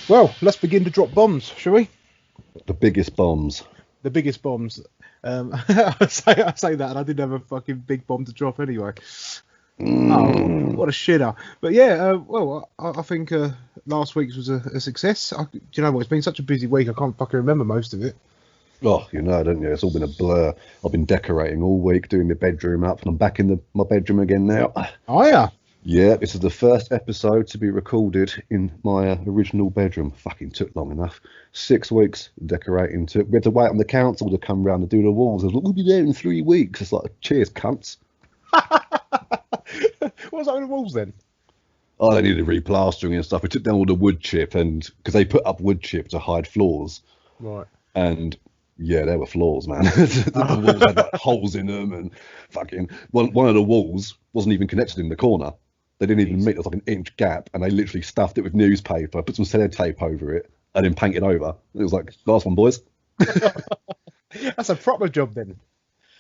Well, let's begin to drop bombs, shall we? The biggest bombs. The biggest bombs. I say that, and I didn't have a fucking big bomb to drop anyway. Oh, what a shitter! But yeah, I think last week's was a success. Do you know what? It's been such a busy week. I can't fucking remember most of it. Oh, you know, don't you? It's all been a blur. I've been decorating all week, doing the bedroom up, and I'm back in my bedroom again now. Oh yeah. Yeah, this is the first episode to be recorded in my original bedroom. Fucking took long enough. 6 weeks decorating. We had to wait on the council to come round and do the walls. I was like, we'll be there in 3 weeks. It's like, cheers, cunts. What's on the walls then? Oh, they needed replastering and stuff. We took down all the wood chip, and because they put up wood chip to hide floors. Right. And yeah, there were flaws, man. The walls had like holes in them, and fucking one of the walls wasn't even connected in the corner. They didn't even meet. There was like an inch gap, and they literally stuffed it with newspaper, put some sellotape over it, and then painted over. It was like, last one, boys. That's a proper job then.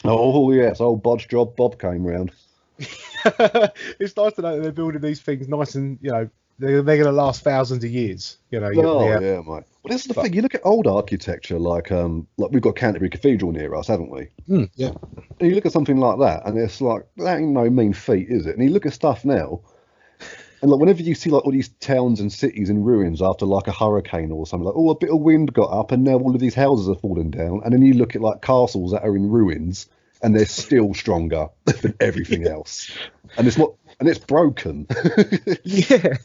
Oh yes, old bodge job. Bob came round. It's nice to know that they're building these things nice and, you know, they're going to last thousands of years. You know. Yeah, mate. Well, this is the thing. You look at old architecture, like we've got Canterbury Cathedral near us, haven't we? Yeah. And you look at something like that, and it's like, that ain't no mean feat, is it? And you look at stuff now, and like whenever you see like all these towns and cities in ruins after like a hurricane or something, like, oh, a bit of wind got up, and now all of these houses are falling down, and then you look at like castles that are in ruins, and they're still stronger than everything else, and it's broken. Yeah.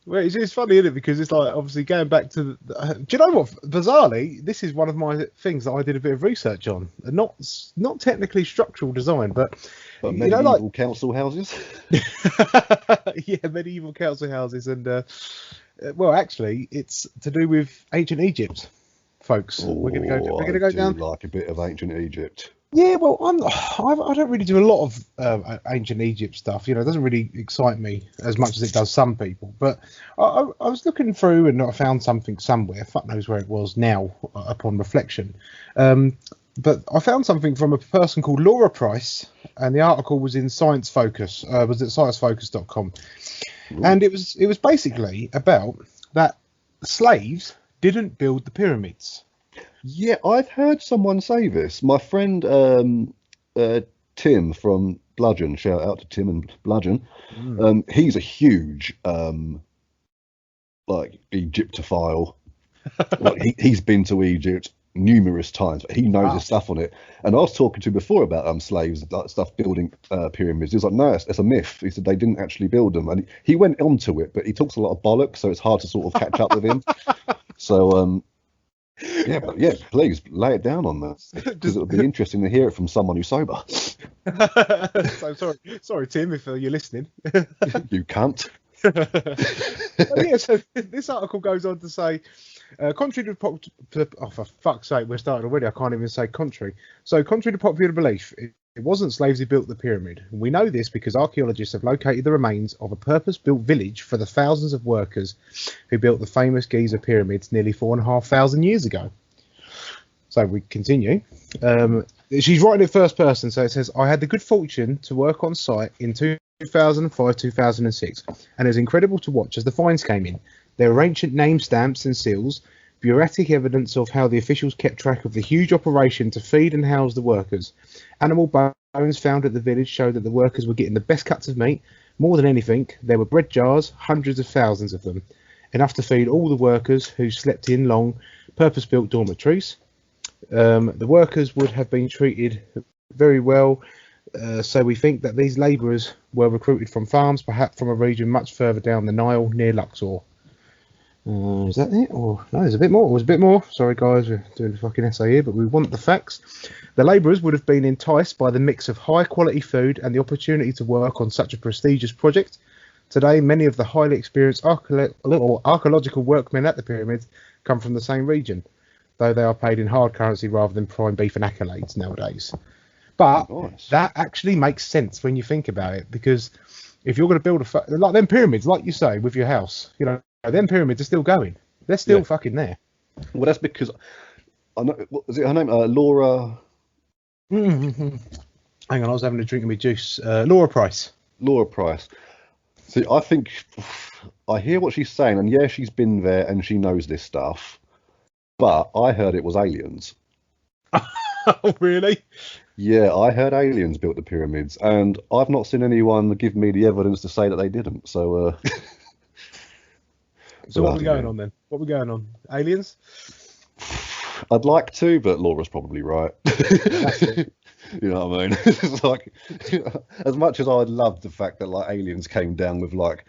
Well, it's funny, isn't it? Because it's like, obviously, going back to do you know what? Bizarrely, this is one of my things that I did a bit of research on. Not technically structural design, but But you know, medieval council houses. yeah, medieval council houses, and well, actually, it's to do with ancient Egypt, folks. We're gonna go down. Like a bit of ancient Egypt. Yeah, well, I don't really do a lot of ancient Egypt stuff. You know, it doesn't really excite me as much as it does some people. But I was looking through and I found something somewhere. Fuck knows where it was now upon reflection. But I found something from a person called Laura Price, and the article was in Science Focus. Was at sciencefocus.com, and it was basically about that slaves didn't build the pyramids. Yeah, I've heard someone say this. My friend Tim from Bludgeon, shout out to Tim and Bludgeon. He's a huge like Egyptophile. Like he's been to Egypt numerous times, but he knows his stuff on it. And I was talking to him before about slaves, like stuff building pyramids. He was like, no, it's a myth. He said they didn't actually build them, and he went onto it, but he talks a lot of bollocks, so it's hard to sort of catch up with him. So yeah, please lay it down on that, because it would be interesting to hear it from someone who's sober. So sorry, Tim, if you're listening. You cunt. Yeah, so this article goes on to say, contrary to for fuck's sake, we're starting already. I can't even say contrary. So, contrary to popular belief, it wasn't slaves who built the pyramid. We know this because archaeologists have located the remains of a purpose-built village for the thousands of workers who built the famous Giza pyramids nearly 4,500 years ago. So we continue. She's writing in first person, so it says, I had the good fortune to work on site in 2005-2006, and it was incredible to watch as the finds came in. There were ancient name stamps and seals, bureaucratic evidence of how the officials kept track of the huge operation to feed and house the workers. Animal bones found at the village showed that the workers were getting the best cuts of meat. More than anything, there were bread jars, hundreds of thousands of them, enough to feed all the workers who slept in long, purpose-built dormitories. The workers would have been treated very well, so we think that these labourers were recruited from farms, perhaps from a region much further down the Nile near Luxor. Is that it? Or no, there's a bit more. It was a bit more. Sorry, guys, we're doing a fucking essay here, but we want the facts. The labourers would have been enticed by the mix of high-quality food and the opportunity to work on such a prestigious project. Today, many of the highly experienced archaeological workmen at the pyramids come from the same region, though they are paid in hard currency rather than prime beef and accolades nowadays. But that actually makes sense when you think about it, because if you're going to build like them pyramids, like you say, with your house, you know, them pyramids are still going. They're still fucking there. Well, that's because I know. What was it? Her name? Laura. Hang on, I was having a drink of my juice. Laura Price. Laura Price. See, I think I hear what she's saying, and yeah, she's been there and she knows this stuff. But I heard it was aliens. Oh, really? Yeah, I heard aliens built the pyramids, and I've not seen anyone give me the evidence to say that they didn't. So, So what are we bloody going hell. on then? What are we going on? Aliens? I'd like to, but Laura's probably right. That's it. You know what I mean? It's like, as much as I'd love the fact that like aliens came down with like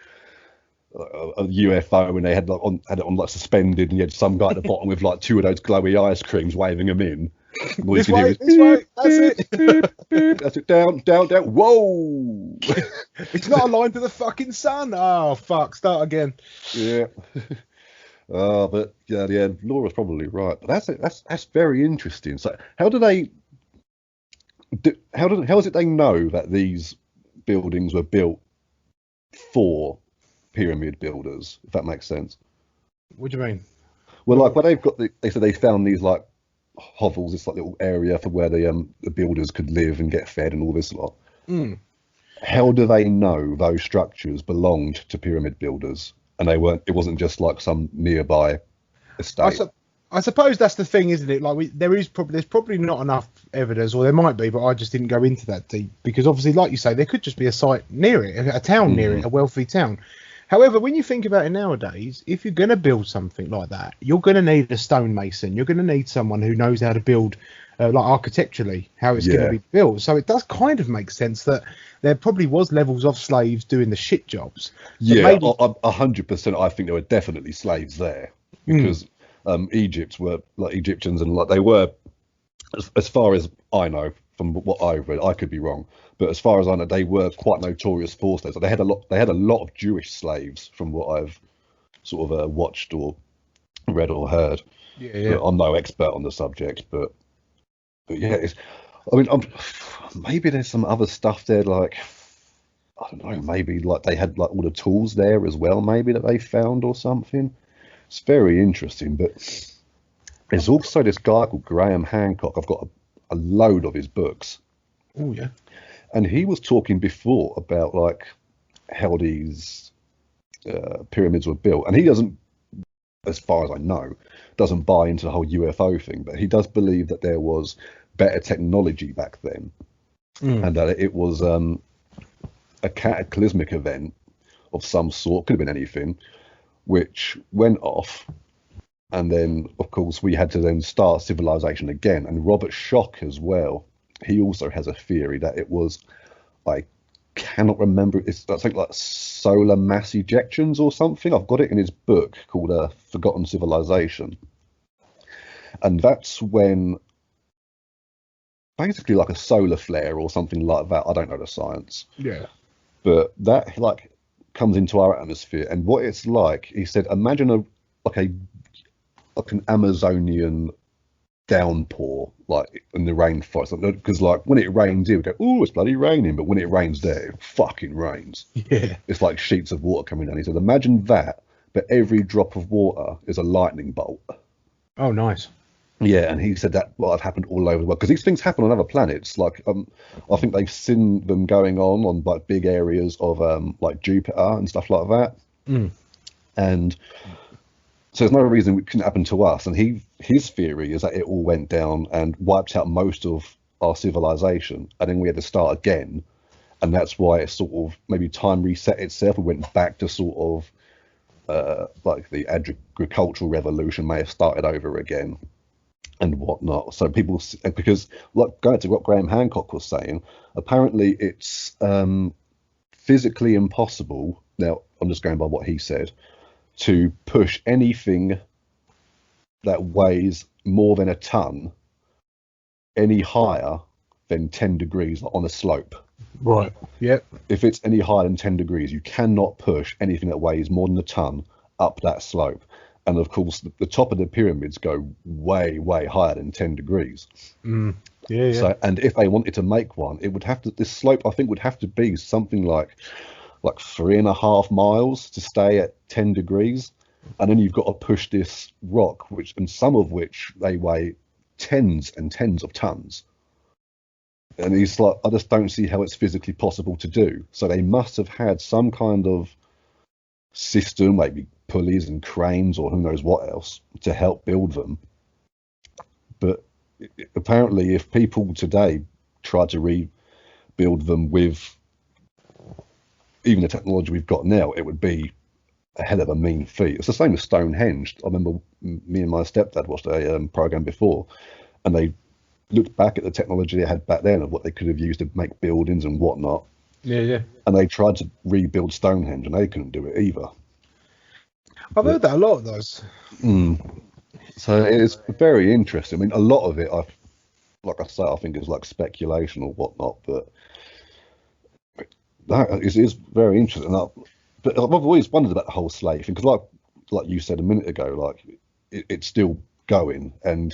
a UFO and they had it on like suspended, and you had some guy at the bottom with like two of those glowy ice creams waving them in. And all you This could hear way, was this way. That's beep, it. beep, beep. That's it. Down, down, down. Whoa! It's not aligned to the fucking sun. Oh fuck! Start again. Yeah. But yeah, Laura's probably right. But that's very interesting. So how do they how is it they know that these buildings were built for pyramid builders, if that makes sense? What do you mean? Well, like when they said they found these like hovels, this like little area for where the builders could live and get fed and all this lot. Mm. How do they know those structures belonged to pyramid builders and they weren't? It wasn't just like some nearby I, estate. su- I suppose that's the thing, isn't it? Like there's probably not enough evidence, or there might be, but I just didn't go into that deep because obviously, like you say, there could just be a site near it, a town near it, a wealthy town. However, when you think about it nowadays, if you're going to build something like that, you're going to need a stonemason. You're going to need someone who knows how to build, like architecturally, how it's going Yeah. to be built. So it does kind of make sense that there probably was levels of slaves doing the shit jobs. But Yeah, maybe, 100%. I think there were definitely slaves there because Egypt were like Egyptians and like they were, as far as I know from what I've read, I could be wrong, but as far as I know, they were quite notorious for slaves. They had a lot. They had a lot of Jewish slaves from what I've sort of watched or read or heard. yeah. But I'm no expert on the subject, but yeah, I mean, maybe there's some other stuff there, like I don't know, maybe like they had like all the tools there as well, maybe that they found or something. It's very interesting, but there's also this guy called Graham Hancock. I've got a load of his books, Oh yeah. and he was talking before about like how these pyramids were built, and he doesn't, as far as I know, doesn't buy into the whole UFO thing, but he does believe that there was better technology back then, and that it was a cataclysmic event of some sort, could have been anything, which went off. And then, of course, we had to then start civilization again. And Robert Schoch as well, he also has a theory that it was, I cannot remember, it's something like solar mass ejections or something. I've got it in his book called Forgotten Civilization. And that's when, basically like a solar flare or something like that, I don't know the science, Yeah. but that like comes into our atmosphere. And what it's like, he said, imagine like an Amazonian downpour, like in the rainforest, because like when it rains here, we go, "Oh, it's bloody raining," but when it rains there, it fucking rains. Yeah. It's like sheets of water coming down. He said, "Imagine that, but every drop of water is a lightning bolt." Oh, nice. Yeah, and he said that have happened all over the world because these things happen on other planets. Like, I think they've seen them going on like big areas of like Jupiter and stuff like that, and. So there's no reason it couldn't happen to us. And his theory is that it all went down and wiped out most of our civilization, and then we had to start again. And that's why it sort of maybe time reset itself. We went back to sort of like the agricultural revolution may have started over again and whatnot. So people, because like going to what Graham Hancock was saying, apparently it's physically impossible. Now I'm just going by what he said, to push anything that weighs more than a ton any higher than 10 degrees on a slope. Right. Yep. If it's any higher than 10 degrees, you cannot push anything that weighs more than a ton up that slope. And of course, the top of the pyramids go way, way higher than 10 degrees. Yeah. So, and if they wanted to make one, it would have to, this slope, I think, would have to be something like 3.5 miles to stay at 10 degrees. And then you've got to push this rock, and some of which they weigh tens and tens of tons. And he's like, I just don't see how it's physically possible to do. So they must have had some kind of system, maybe pulleys and cranes or who knows what else, to help build them. But apparently, if people today try to rebuild them with even the technology we've got now, it would be a hell of a mean feat. It's the same as Stonehenge. I remember me and my stepdad watched a program before, and they looked back at the technology they had back then of what they could have used to make buildings and whatnot. Yeah. And they tried to rebuild Stonehenge, and they couldn't do it either. I've heard that a lot of those. So it's very interesting. I mean, a lot of it, like I say, I think is like speculation or whatnot, but that is very interesting. But I've always wondered about the whole slave thing, because like you said a minute ago, like it's still going, and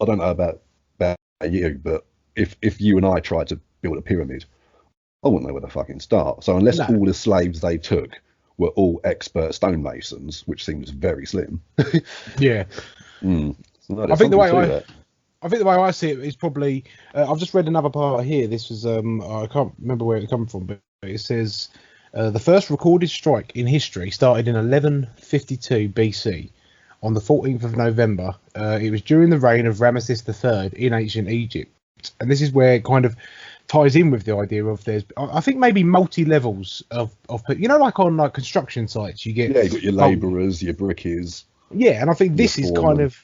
I don't know about you, but if you and I tried to build a pyramid, I wouldn't know where to fucking start. So unless all the slaves they took were all expert stonemasons, which seems very slim. Yeah. So I think the way I see it is probably. I've just read another part here. This was I can't remember where it come from, but it says the first recorded strike in history started in 1152 BC. On the 14th of November, it was during the reign of Ramesses III in ancient Egypt, and this is where it kind of ties in with the idea of I think maybe multi levels of like on like construction sites you get you got your labourers, your brickies. Yeah, and I think this is kind of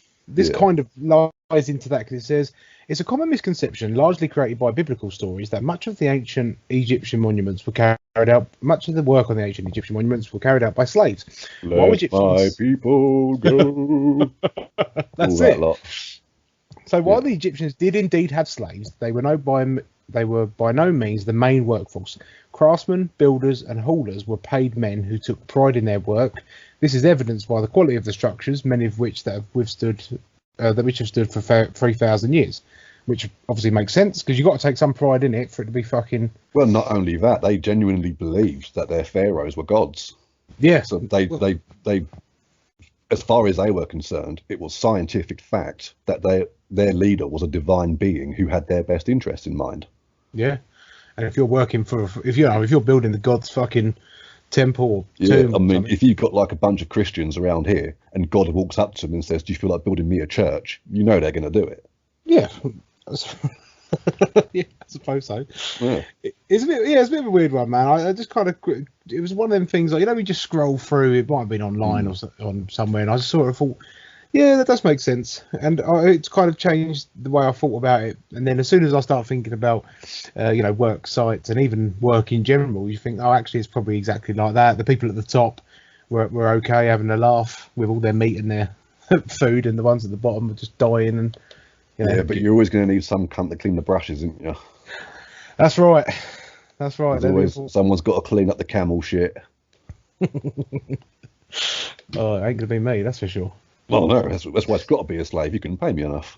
lies into that, because it says it's a common misconception, largely created by biblical stories, that much of the ancient Egyptian monuments were carried out. Much of the work on the ancient Egyptian monuments were carried out by slaves. Let my people go. That's it. So while the Egyptians did indeed have slaves, they were by no means the main workforce. Craftsmen, builders, and haulers were paid men who took pride in their work. This is evidenced by the quality of the structures, many of which have stood for 3,000 years, which obviously makes sense, because you've got to take some pride in it for it to be fucking. Well, not only that, they genuinely believed that their pharaohs were gods. Yeah. So they, as far as they were concerned, it was scientific fact that their leader was a divine being who had their best interests in mind. Yeah. And if you're working if you're building the god's fucking temple or tomb, I mean, if you've got like a bunch of Christians around here and God walks up to them and says, "Do you feel like building me a church?" You know they're going to do it. Yeah. Yeah, I suppose so. Yeah. It's a bit of a weird one, man. I just kind of, it was one of them things like, we just scroll through. It might have been online or on somewhere, and I just sort of thought, yeah, that does make sense, and it's kind of changed the way I thought about it. And then as soon as I start thinking about, work sites and even work in general, you think, oh, actually, it's probably exactly like that. The people at the top were okay, having a laugh with all their meat and their food, and the ones at the bottom were just dying. And yeah, but you're always going to need some cunt to clean the brushes, isn't you? That's right. There's always someone's got to clean up the camel shit. Oh, it ain't gonna be me, that's for sure. Well, no, that's why it's got to be a slave. You can pay me enough.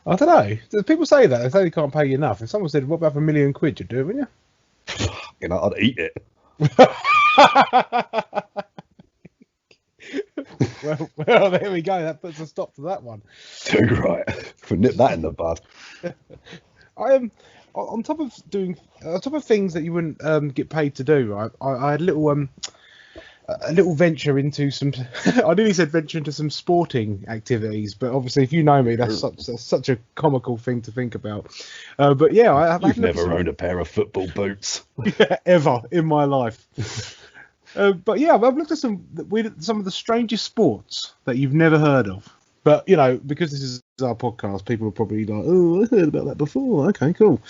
I don't know. People say that. They say they can't pay you enough. If someone said, "What about for £1 million?" You'd do it, wouldn't you? I'd eat it. Well, there we go. That puts a stop to that one. Too right. Could nip that in the bud. I am on top of things that you wouldn't get paid to do. Right, I had a little venture into some. I nearly said venture into some sporting activities, but obviously, if you know me, that's such a comical thing to think about. But yeah, You've never owned a pair of football boots. Yeah, ever in my life. But yeah, I've looked at some of the strangest sports that you've never heard of. But because this is our podcast, people are probably like, "Oh, I heard about that before." Okay, cool.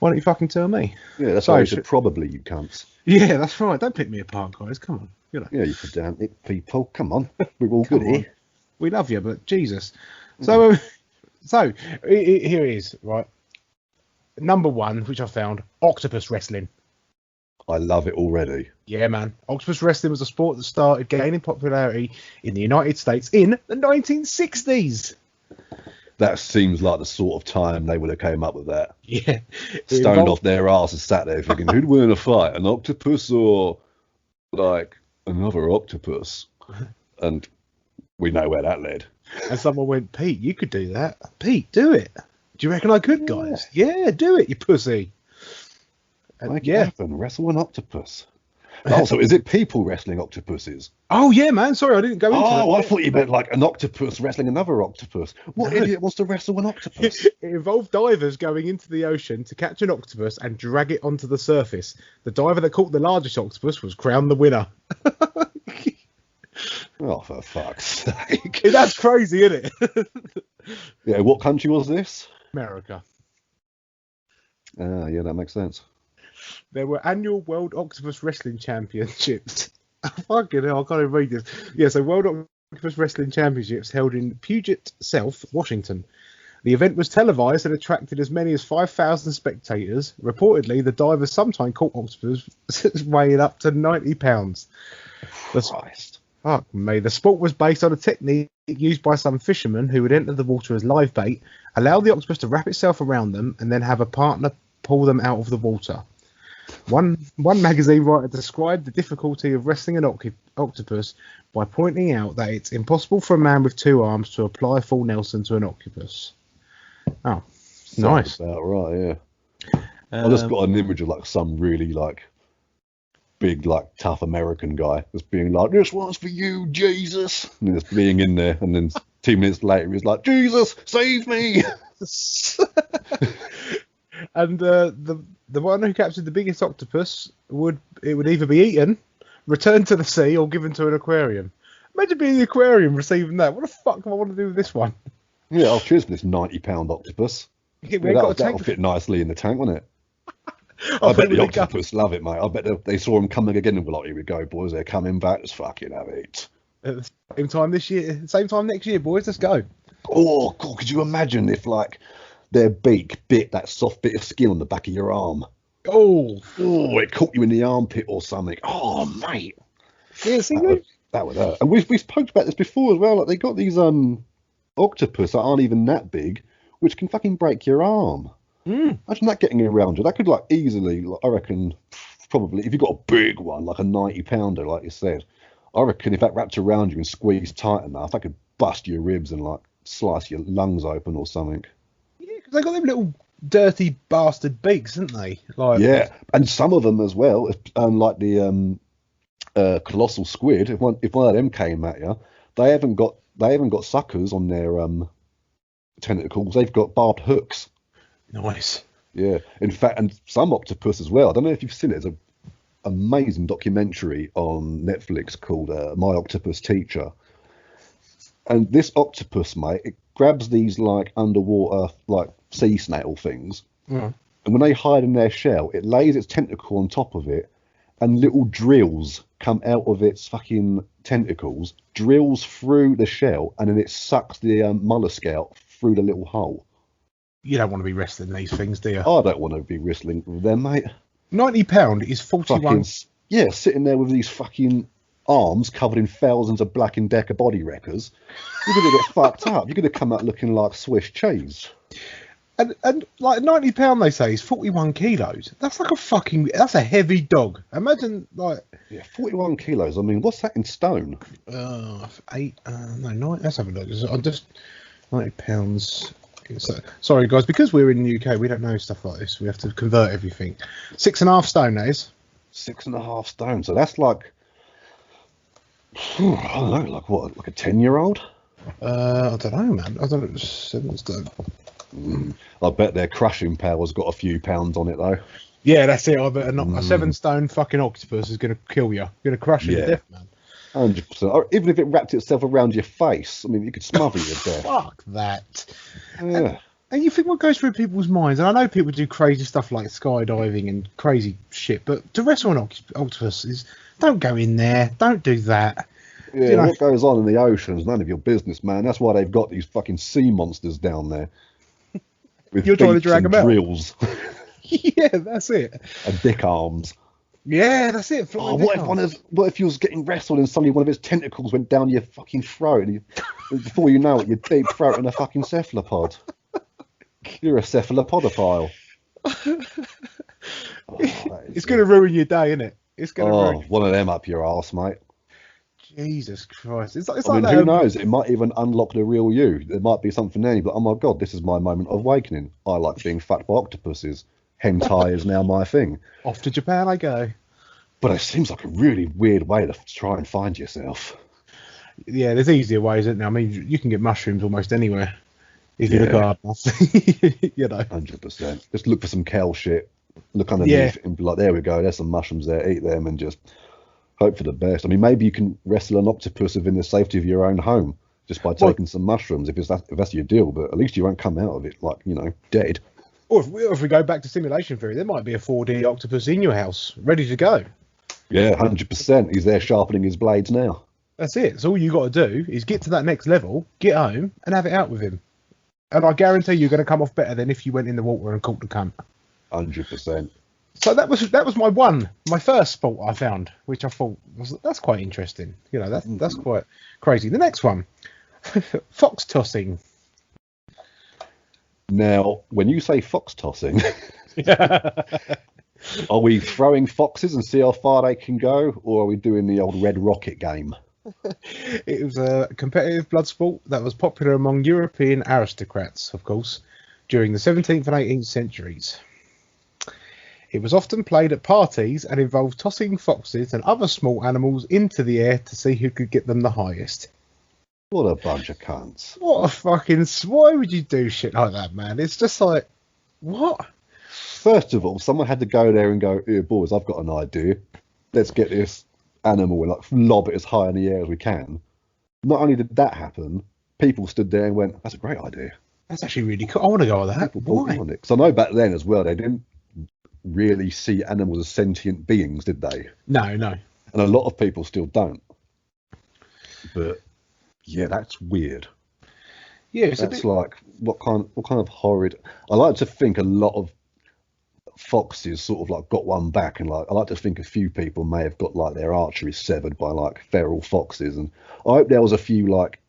Why don't you fucking tell me? Yeah, that's why you said probably, you cunts. Yeah, that's right. Don't pick me apart, guys. Come on. Yeah, you could damn it, people. Come on, we're all good here. We love you, but Jesus. So here it is, right? Number one, which I found, octopus wrestling. I love it already. Yeah, man. Octopus wrestling was a sport that started gaining popularity in the United States in the 1960s. That seems like the sort of time they would have came up with that. Yeah. Stoned off their asses, sat there thinking, who'd win in a fight, an octopus or like another octopus? And we know where that led. And someone went, "Pete, you could do that. Pete, do it." Do you reckon I could, guys? Yeah, do it, you pussy. Make it happen. Wrestle an octopus. Also, is it people wrestling octopuses? Oh yeah, man. Sorry, I didn't go into that. Oh, I thought you meant like an octopus wrestling another octopus. What idiot wants to wrestle an octopus? It involved divers going into the ocean to catch an octopus and drag it onto the surface. The diver that caught the largest octopus was crowned the winner. Oh, for fuck's sake. That's crazy, isn't it? Yeah, what country was this? America. Yeah, that makes sense. There were annual World Octopus Wrestling Championships. Fucking hell, I can't even read this. Yeah, so World Octopus Wrestling Championships held in Puget South, Washington. The event was televised and attracted as many as 5,000 spectators. Reportedly, the divers sometimes caught octopus weighing up to 90 pounds. Christ. Fuck me. The sport was based on a technique used by some fishermen who would enter the water as live bait, allow the octopus to wrap itself around them, and then have a partner pull them out of the water. One magazine writer described the difficulty of wrestling an octopus by pointing out that it's impossible for a man with 2 arms to apply a full Nelson to an octopus. Oh, nice. Sounds about right, yeah. I just got an image of like some really like big, like tough American guy just being like, "This one's for you, Jesus," and just being in there, and then 2 minutes later he's like, "Jesus, save me!" And the one who captured the biggest octopus would either be eaten, returned to the sea, or given to an aquarium. Imagine being in the aquarium receiving that. What the fuck do I want to do with this one? Yeah, I'll choose for this 90-pound octopus. Yeah, that'll fit nicely in the tank, won't it? I bet the octopus love it, mate. I bet they saw him coming again and were like, "Here we go, boys. They're coming back. Let's fucking have it." At the same time this year, same time next year, boys. Let's go. Oh, God, could you imagine if like their beak bit that soft bit of skin on the back of your arm? Oh, it caught you in the armpit or something. Oh, mate. Yeah, see, that would hurt. And we spoke about this before as well. Like they got these octopus that aren't even that big, which can fucking break your arm. Imagine that getting around you. That could like easily, like, I reckon, probably if you got a big one like a 90-pounder, like you said, I reckon if that wrapped around you and squeezed tight enough, that could bust your ribs and like slice your lungs open or something. Yeah, because they got them little dirty bastard beaks, haven't they? Like, yeah, and some of them as well, like the colossal squid. If one of them came at you, they haven't got suckers on their tentacles. They've got barbed hooks. Nice. Yeah, in fact, and some octopus as well. I don't know if you've seen it. There's an amazing documentary on Netflix called My Octopus Teacher. And this octopus, mate, it grabs these like underwater like sea snail things, and when they hide in their shell, it lays its tentacle on top of it, and little drills come out of its fucking tentacles, drills through the shell, and then it sucks the mollusk out through the little hole. You don't want to be wrestling these things, do you? I don't want to be wrestling with them, mate. £90 is 41. Yeah, sitting there with these fucking arms covered in thousands of Black and Decker body wreckers. You're going to get fucked up. You're going to come out looking like Swiss cheese. And like £90, they say, is 41 kilos. That's like that's a heavy dog. Imagine like... Yeah, 41 kilos. I mean, what's that in stone? 9. Let's have a look. I'm just... £90... Sorry, guys, because we're in the UK, we don't know stuff like this. We have to convert everything. 6.5 stone, that is. 6.5 stone. So that's like, I don't know, like what, like a 10-year-old? I don't know, man. I don't know. 7 stone. I bet their crushing power's got a few pounds on it, though. Yeah, that's it. I bet a 7 stone fucking octopus is going to kill you. Going to crush you to death, man. 100%. Or even if it wrapped itself around your face, I mean, you could smother you to death. Fuck that. Yeah. And you think what goes through people's minds, and I know people do crazy stuff like skydiving and crazy shit, but to wrestle an octopus is, don't go in there, don't do that. Yeah, what goes on in the ocean is none of your business, man. That's why they've got these fucking sea monsters down there. With You're trying to drag them out. Drills. Yeah, that's it. And dick arms. Yeah, that's it. What if you was getting wrestled and suddenly one of his tentacles went down your fucking throat, and before you know it, you're deep throat in a fucking cephalopod. You're a cephalopodophile. It's going to ruin your day, isn't it? It's going to ruin. One of them up your arse, mate. Jesus Christ! It's I like mean, that. who knows? It might even unlock the real you. There might be something there. But oh my god, this is my moment of awakening. I like being fat by octopuses. Hentai is now my thing. Off to Japan I go. But it seems like a really weird way to try and find yourself. Yeah, there's easier ways, isn't there? I mean, you can get mushrooms almost anywhere if you look hard enough. 100%. Just look for some kale shit. Look underneath and be like, there we go. There's some mushrooms there. Eat them and just hope for the best. I mean, maybe you can wrestle an octopus within the safety of your own home just by taking some mushrooms if that's your deal. But at least you won't come out of it like, dead. Or if we go back to simulation theory, there might be a 4D octopus in your house, ready to go. Yeah, 100%. He's there sharpening his blades now. That's it. So all you got to do is get to that next level, get home, and have it out with him. And I guarantee you're going to come off better than if you went in the water and caught the cunt. 100%. So that was my first sport I found, which I thought that's quite interesting. That's quite crazy. The next one, fox tossing. Now, when you say fox tossing, are we throwing foxes and see how far they can go, or are we doing the old red rocket game? It was a competitive blood sport that was popular among European aristocrats, of course, during the 17th and 18th centuries. It was often played at parties and involved tossing foxes and other small animals into the air to see who could get them the highest. What a bunch of cunts. Why would you do shit like that, man? It's just like, what? First of all, someone had to go there and go, here, boys, I've got an idea. Let's get this animal and lob it as high in the air as we can. Not only did that happen, people stood there and went, that's a great idea. That's actually really cool. I want to go with that. Why? Because I know back then as well, they didn't really see animals as sentient beings, did they? No. And a lot of people still don't. But yeah, that's weird. Yeah, that's like what kind of horrid. I like to think a lot of foxes sort of like got one back, and like I like to think a few people may have got like their archery severed by like feral foxes, and I hope there was a few, like,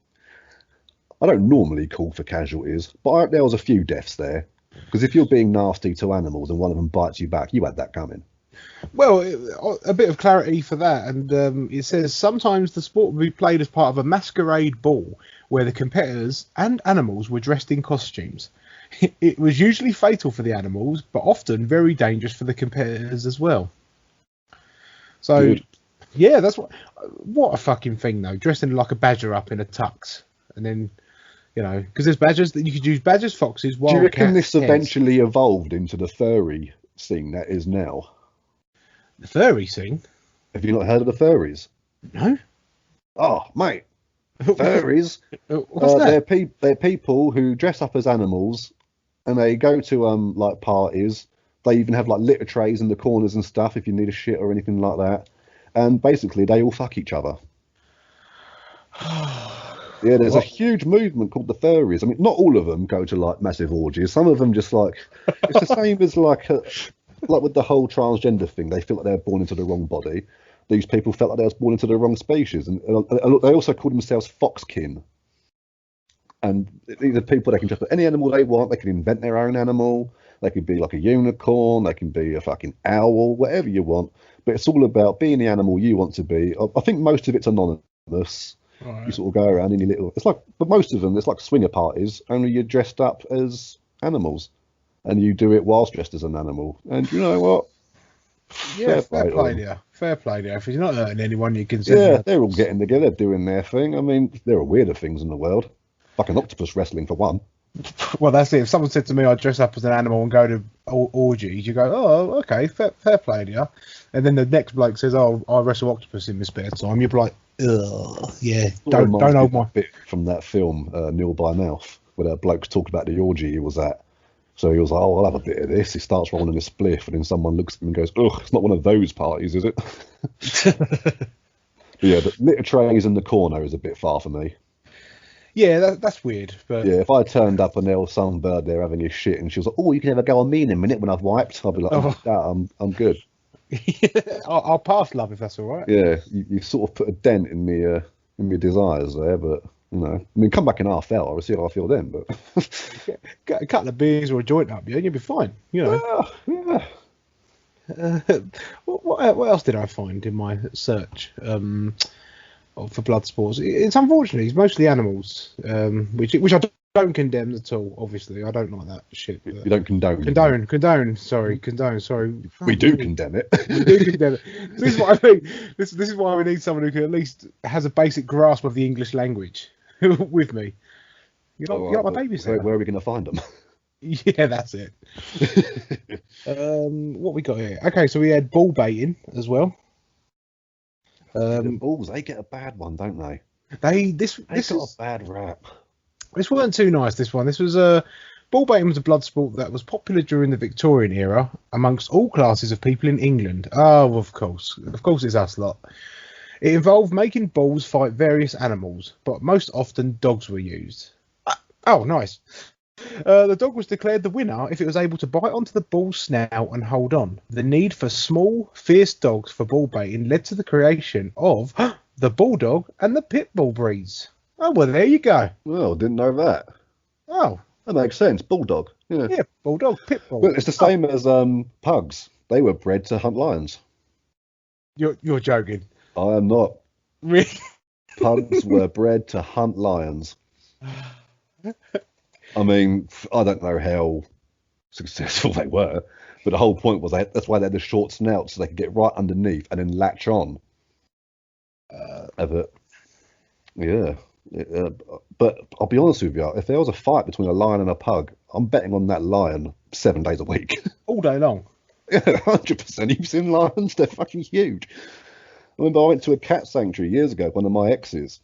I don't normally call for casualties, but I hope there was a few deaths there, because if you're being nasty to animals and one of them bites you back, you had that coming. Well, a bit of clarity for that, and it says sometimes the sport would be played as part of a masquerade ball where the competitors and animals were dressed in costumes. It was usually fatal for the animals, but often very dangerous for the competitors as well. So, good. Yeah, that's what a fucking thing though, dressing like a badger up in a tux, and then, because there's badgers that you could use, badgers, foxes, wildcats. Do you reckon this eventually evolved into the furry thing that is now? The furry thing? Have you not heard of the furries? No. Oh, mate. Furries. What's that? They're people who dress up as animals and they go to like parties. They even have like litter trays in the corners and stuff if you need a shit or anything like that. And basically they all fuck each other. Yeah, there's a huge movement called the furries. I mean, not all of them go to like massive orgies. Some of them just like, it's the same as like with the whole transgender thing. They feel like they're born into the wrong body. These people felt like they was born into the wrong species, and they also call themselves foxkin. And these are people, they can just put any animal they want. They can invent their own animal. They could be like a unicorn. They can be a fucking owl, whatever you want. But it's all about being the animal you want to be. I think most of it's anonymous. Right. You sort of go around in your little. It's like, but most of them, it's like swinger parties. Only you're dressed up as animals, and you do it whilst dressed as an animal. And you know what? Yeah, fair play there. Fair play there. If you're not hurting anyone, you can say. Yeah, they're all getting together, doing their thing. I mean, there are weirder things in the world. Fucking octopus wrestling, for one. Well, that's it. If someone said to me, I'd dress up as an animal and go to orgies, you go, oh, okay, fair play there. And then the next bloke says, oh, I wrestle octopus in my spare time. You'd be like, ugh, yeah, don't hold my... bit from that film, Nil by Mouth, where that bloke's talked about the orgy he was at. So he was like, oh, I'll have a bit of this. He starts rolling a spliff, and then someone looks at him and goes, ugh, it's not one of those parties, is it? But yeah, the litter trays in the corner is a bit far for me. Yeah, that's weird. But yeah, if I turned up and there was some bird there having his shit, and she was like, oh, you can have a go on me in a minute when I've wiped, I'll be like, I'm good. I'll pass, love, if that's all right. Yeah, you sort of put a dent in me desires there, but... You know, I mean, come back in half hour, I'll see how I feel then. But get a couple of beers or a joint up, you'll be fine. You know. Yeah. What else did I find in my search? for blood sports. It's unfortunate. It's mostly animals, which I don't condemn at all. Obviously, I don't like that shit. You don't condone. Condone. Sorry. We do condemn it. We do condemn it. This is what I think. This is why we need someone who can at least has a basic grasp of the English language with me. You're my babysitter. Where are we going to find them? Yeah, that's it. What we got here? Okay, so we had bull baiting as well. The bulls, they get a bad one, don't they? They got a bad rap. This wasn't too nice. This was bull baiting was a blood sport that was popular during the Victorian era amongst all classes of people in England. Oh, of course, it's us lot. It involved making bulls fight various animals, but most often dogs were used. Oh, nice. The dog was declared the winner if it was able to bite onto the bull's snout and hold on. The need for small, fierce dogs for bull baiting led to the creation of the bulldog and the pitbull breeds. Oh, well, there you go. Well, didn't know that. Oh. That makes sense. Bulldog. Yeah, bulldog, pitbull. Well, it's the same as pugs. They were bred to hunt lions. You're joking. I am not. Really? Pugs were bred to hunt lions. I mean, I don't know how successful they were, but the whole point was that's why they had the short snout, so they could get right underneath and then latch on. But I'll be honest with you, if there was a fight between a lion and a pug, I'm betting on that lion 7 days a week. All day long. Yeah, 100%. You've seen lions, they're fucking huge. I remember I went to a cat sanctuary years ago, one of my exes,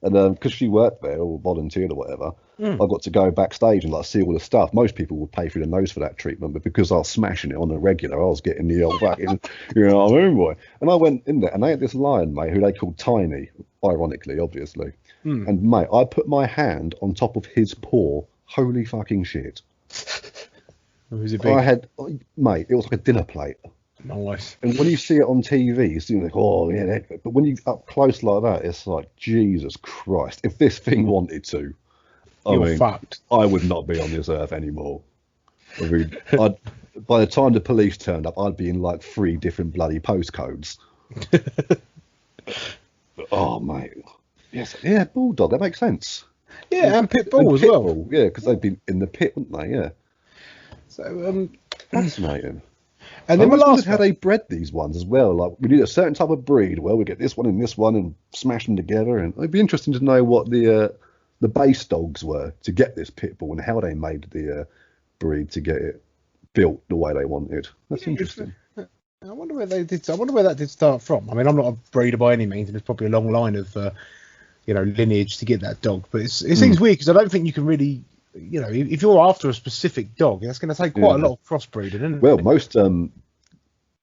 and because she worked there or volunteered or whatever, I got to go backstage and see all the stuff. Most people would pay through the nose for that treatment, but because I was smashing it on the regular, I was getting the old fucking, you know what I mean, boy. And I went in there and they had this lion, mate, who they called Tiny, ironically, obviously. And mate, I put my hand on top of his paw. Holy fucking shit! Was it big? Mate, it was like a dinner plate. Nice. And when you see it on TV, you think, oh yeah, but when you up close like that, it's like Jesus Christ. If this thing wanted to, You're fucked. I would not be on this earth anymore. I mean, by the time the police turned up, I'd be in like 3 different bloody postcodes. Oh mate. Yes, yeah, bulldog. That makes sense. Yeah, and pitbull as well. Yeah, because they'd been in the pit, wouldn't they? Yeah. So fascinating. And then how they bred these ones as well. Like we need a certain type of breed. Well, we get this one and this one and smash them together. And it'd be interesting to know what the base dogs were to get this pitbull and how they made the breed to get it built the way they wanted. That's interesting. I wonder where they did. I wonder where that did start from. I mean, I'm not a breeder by any means, and there's probably a long line of lineage to get that dog. But it seems weird because I don't think you can really, if you're after a specific dog, that's going to take quite a lot of crossbreeding, isn't it? Well, most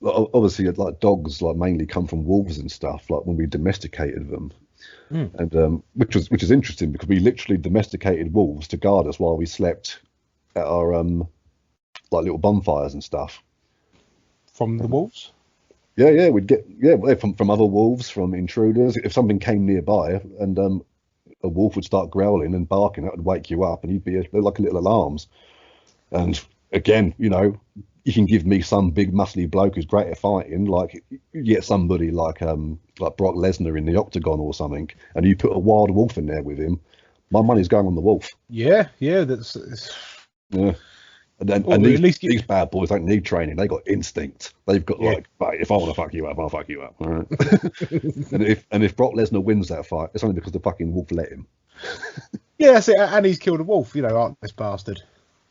obviously like dogs like mainly come from wolves and stuff. Like when we domesticated them, and which is interesting because we literally domesticated wolves to guard us while we slept at our like little bonfires and stuff. From the wolves? Yeah, we'd get from other wolves, from intruders. If something came nearby and a wolf would start growling and barking, that would wake you up, and you'd be like little alarms. And again, you can give me some big muscly bloke who's great at fighting, like you get somebody like Brock Lesnar in the Octagon or something, and you put a wild wolf in there with him. My money's going on the wolf. Yeah, that's. Yeah. And these bad boys don't need training. They got instinct. They've got mate, if I want to fuck you up, I'll fuck you up. All right? and if Brock Lesnar wins that fight, it's only because the fucking wolf let him. Yeah, that's it. And he's killed a wolf. This bastard.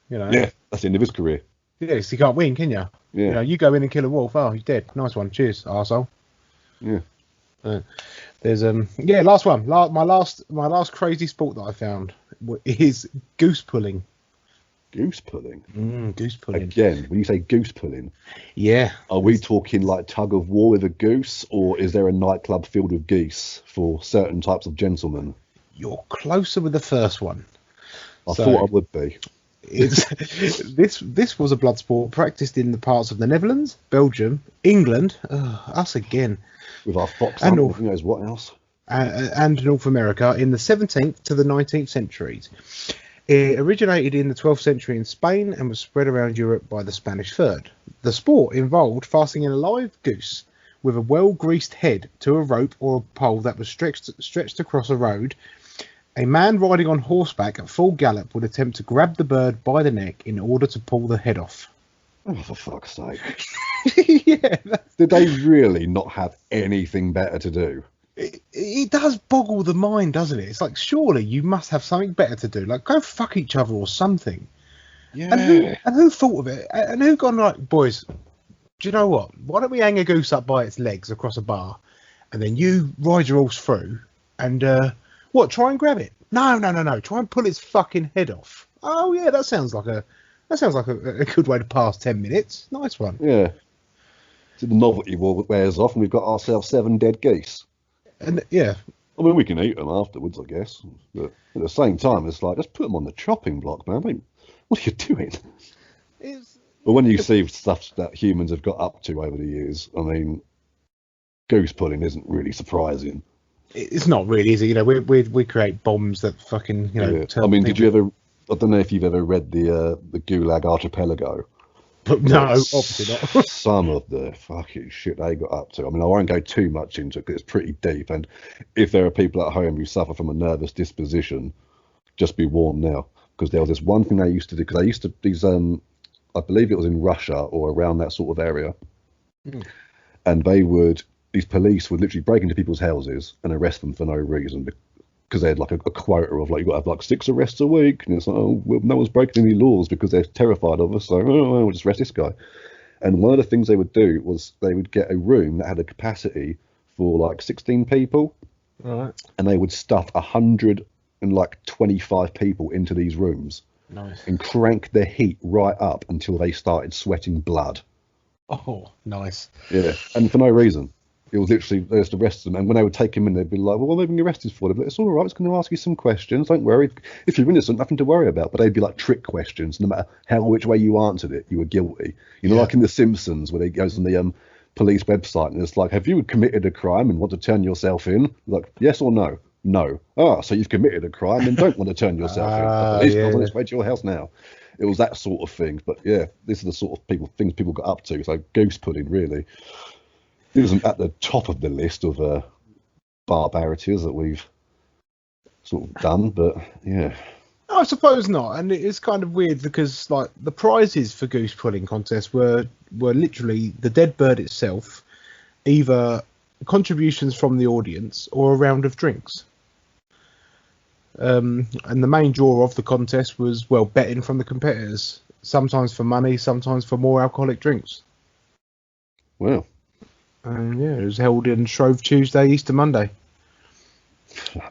Yeah, that's the end of his career. Yes, you can't win, can you? Yeah. You go in and kill a wolf. Oh, he's dead. Nice one. Cheers, arsehole. Yeah. There's last one. My last crazy sport that I found is goose pulling. Goose pulling? Goose pulling. Again, when you say goose pulling, are we talking like tug of war with a goose, or is there a nightclub filled with geese for certain types of gentlemen? You're closer with the first one. I thought I would be. This was a blood sport practiced in the parts of the Netherlands, Belgium, England, us again, with our fox and who knows what else, and North America in the 17th to the 19th centuries. It originated in the 12th century in Spain and was spread around Europe by the Spanish Third. The sport involved fastening a live goose with a well-greased head to a rope or a pole that was stretched across a road. A man riding on horseback at full gallop would attempt to grab the bird by the neck in order to pull the head off. Oh, for fuck's sake. Yeah. Did they really not have anything better to do? It does boggle the mind, doesn't it? It's like, surely you must have something better to do. Like, go fuck each other or something. Yeah. And who thought of it? And who gone like, boys, do you know what? Why don't we hang a goose up by its legs across a bar, and then you ride your horse through, and try and grab it? No. Try and pull its fucking head off. Oh yeah, that sounds like a good way to pass 10 minutes. Nice one. Yeah. So the novelty wears off, and we've got ourselves 7 dead geese. And yeah. I mean, we can eat them afterwards, I guess. But at the same time, it's like, just put them on the chopping block, man. I mean, what are you doing? But when you see stuff that humans have got up to over the years, I mean, goose pulling isn't really surprising. It's not really, is it? You know, we create bombs that fucking, you know. Yeah. I mean, did you ever? I don't know if you've ever read the Gulag Archipelago. No, obviously not. Some of the fucking shit they got up to. I mean, I won't go too much into it because it's pretty deep. And if there are people at home who suffer from a nervous disposition, just be warned now. Because there was this one thing they used to do. Because they used to I believe it was in Russia or around that sort of area, and these police would literally break into people's houses and arrest them for no reason because they had like a quota of like, you got to have like 6 arrests a week, and it's like, oh, well, no one's breaking any laws because they're terrified of us, so we'll just arrest this guy. And one of the things they would do was they would get a room that had a capacity for like 16 people, right, and they would stuff 125 people into these rooms. Nice. And crank the heat right up until they started sweating blood. Oh, nice. Yeah, and for no reason. It was literally, they just arrested them, and when they would take him in, they'd be like, well, what are they being arrested for? They'd be like, it's all right, it's going to ask you some questions, don't worry. If you're innocent, nothing to worry about. But they'd be like trick questions. No matter which way you answered it, you were guilty. You know, like in The Simpsons, where he goes on the police website, and it's like, have you committed a crime and want to turn yourself in? Like, yes or no? No. Ah, so you've committed a crime and don't want to turn yourself in. The police goes on its way to your house now. It was that sort of thing. But yeah, this is the sort of things people got up to. So goose pudding really isn't at the top of the list of barbarities that we've sort of done. But yeah. I suppose not. And it's kind of weird because like the prizes for goose pulling contests were literally the dead bird itself, either contributions from the audience or a round of drinks. And the main draw of the contest was, well, betting from the competitors, sometimes for money, sometimes for more alcoholic drinks. Well, yeah, it was held in Shrove Tuesday, Easter Monday.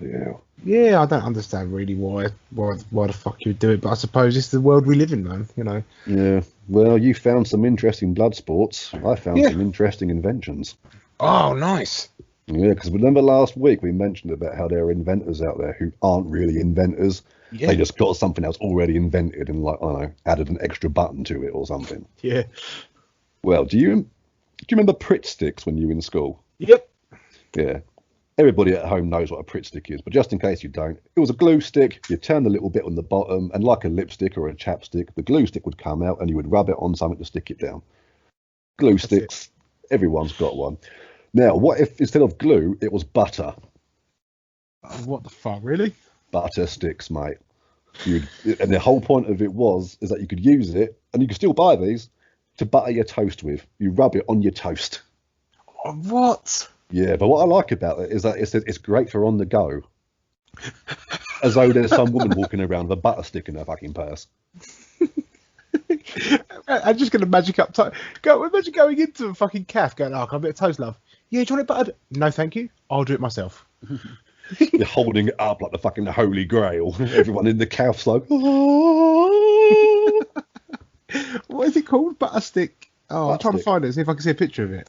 Yeah. Yeah, I don't understand really why the fuck you would do it, but I suppose it's the world we live in, man. You know. Yeah. Well, you found some interesting blood sports. I found some interesting inventions. Oh, nice. Yeah, because remember last week we mentioned about how there are inventors out there who aren't really inventors. Yeah. They just got something else already invented and, like, I don't know, added an extra button to it or something. Yeah. Well, do you remember Pritt sticks when you were in school? Yep. Yeah. Everybody at home knows what a Pritt stick is, but just in case you don't, it was a glue stick. You turn the little bit on the bottom, and like a lipstick or a chapstick, the glue stick would come out and you would rub it on something to stick it down. Glue sticks, everyone's got one. Now, what if instead of glue, it was butter? What the fuck, really? Butter sticks, mate. And the whole point of it is that you could use it, and you can still buy these, to butter your toast with. You rub it on your toast. What? Yeah, but what I like about it is that it's great for on the go. As though there's some woman walking around with a butter stick in her fucking purse. I'm just going to magic up. Imagine going into a fucking calf going, oh, can I have a bit of toast, love? Yeah, do you want it buttered? No, thank you. I'll do it myself. You're holding it up like the fucking Holy Grail. Everyone in the calf's like, oh. What is it called? Butter stick. Oh, I'm trying to find it, see if I can see a picture of it.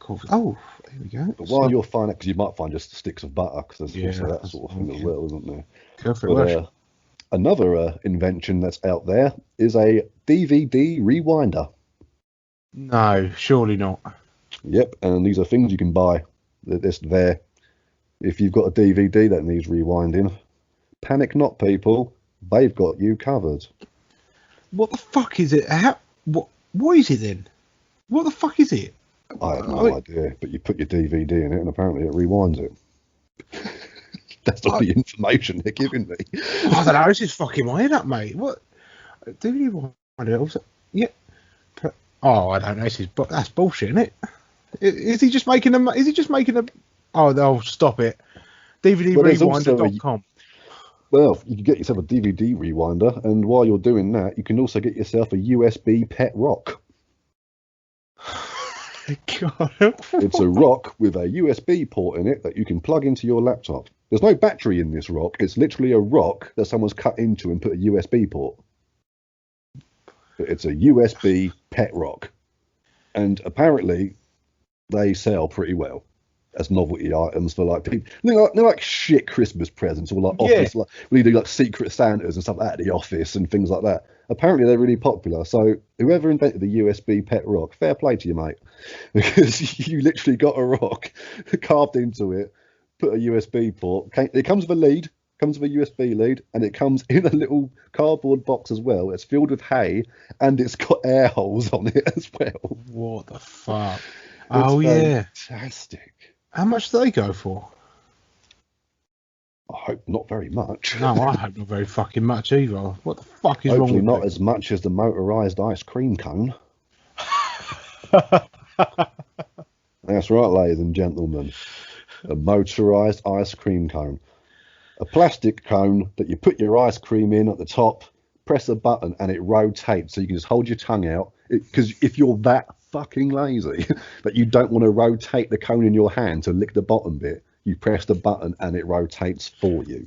Cool. Oh, here we go. But while you're finding it, because you might find just sticks of butter, because there's also that sort of thing as well, isn't there? Go for it. Another invention that's out there is a DVD rewinder. No, surely not. Yep, and these are things you can buy. They're just there. If you've got a DVD that needs rewinding, panic not, people. They've got you covered. What the fuck is it? What is it then? What the fuck is it? I have no idea, but you put your DVD in it and apparently it rewinds it. That's all the information they're giving me. I don't know, this is fucking my head up, mate. What? DVD rewinder also? Yeah. Oh, I don't know. That's bullshit, isn't it? Is he just making a? Is he just making a? Oh, stop it. DVDrewinder.com. Well, you can get yourself a DVD rewinder, and while you're doing that, you can also get yourself a USB pet rock. God. It's a rock with a USB port in it that you can plug into your laptop. There's no battery in this rock. It's literally a rock that someone's cut into and put a USB port. But it's a USB pet rock. And apparently, they sell pretty well as novelty items for like people. They're like shit Christmas presents or like office, like we do like Secret Santas and stuff at the office and things like that. Apparently they're really popular. So whoever invented the USB pet rock, fair play to you, mate, because you literally got a rock carved into it, put a USB port. It comes with a lead, comes with a USB lead, and it comes in a little cardboard box as well. It's filled with hay and it's got air holes on it as well. What the fuck? Yeah, fantastic. How much do they go for? I hope not very much. No, I hope not very fucking much either. What the fuck is Hopefully wrong with not it? as much as the motorised ice cream cone. That's right, ladies and gentlemen. A motorised ice cream cone. A plastic cone that you put your ice cream in at the top, press a button and it rotates so you can just hold your tongue out. Because if you're that fucking lazy that you don't want to rotate the cone in your hand to lick the bottom bit, you press the button and it rotates for you.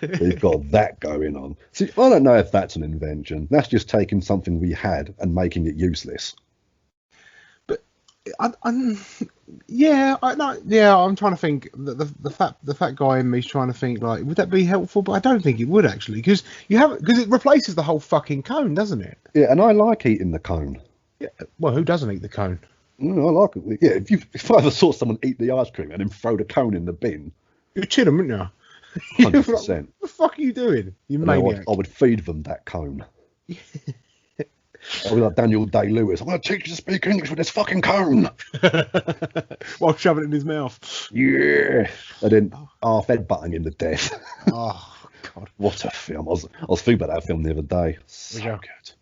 We've got that going on. See, I don't know if that's an invention. That's just taking something we had and making it useless. But I'm trying to think. The fat guy in me's trying to think like, would that be helpful? But I don't think it would actually, because it replaces the whole fucking cone, doesn't it? Yeah, and I like eating the cone. Yeah. Well, who doesn't eat the cone? No, I like it. Yeah, if I ever saw someone eat the ice cream and then throw the cone in the bin, you'd chill them, wouldn't you? 100%. What the fuck are you doing? You maniac. I would feed them that cone. I'll be like Daniel Day-Lewis. I'm going to teach you to speak English with this fucking cone. While shoving it in his mouth. Yeah. And then half headbutting him to death. Oh, God. What a film. I was thinking about that film the other day. So good.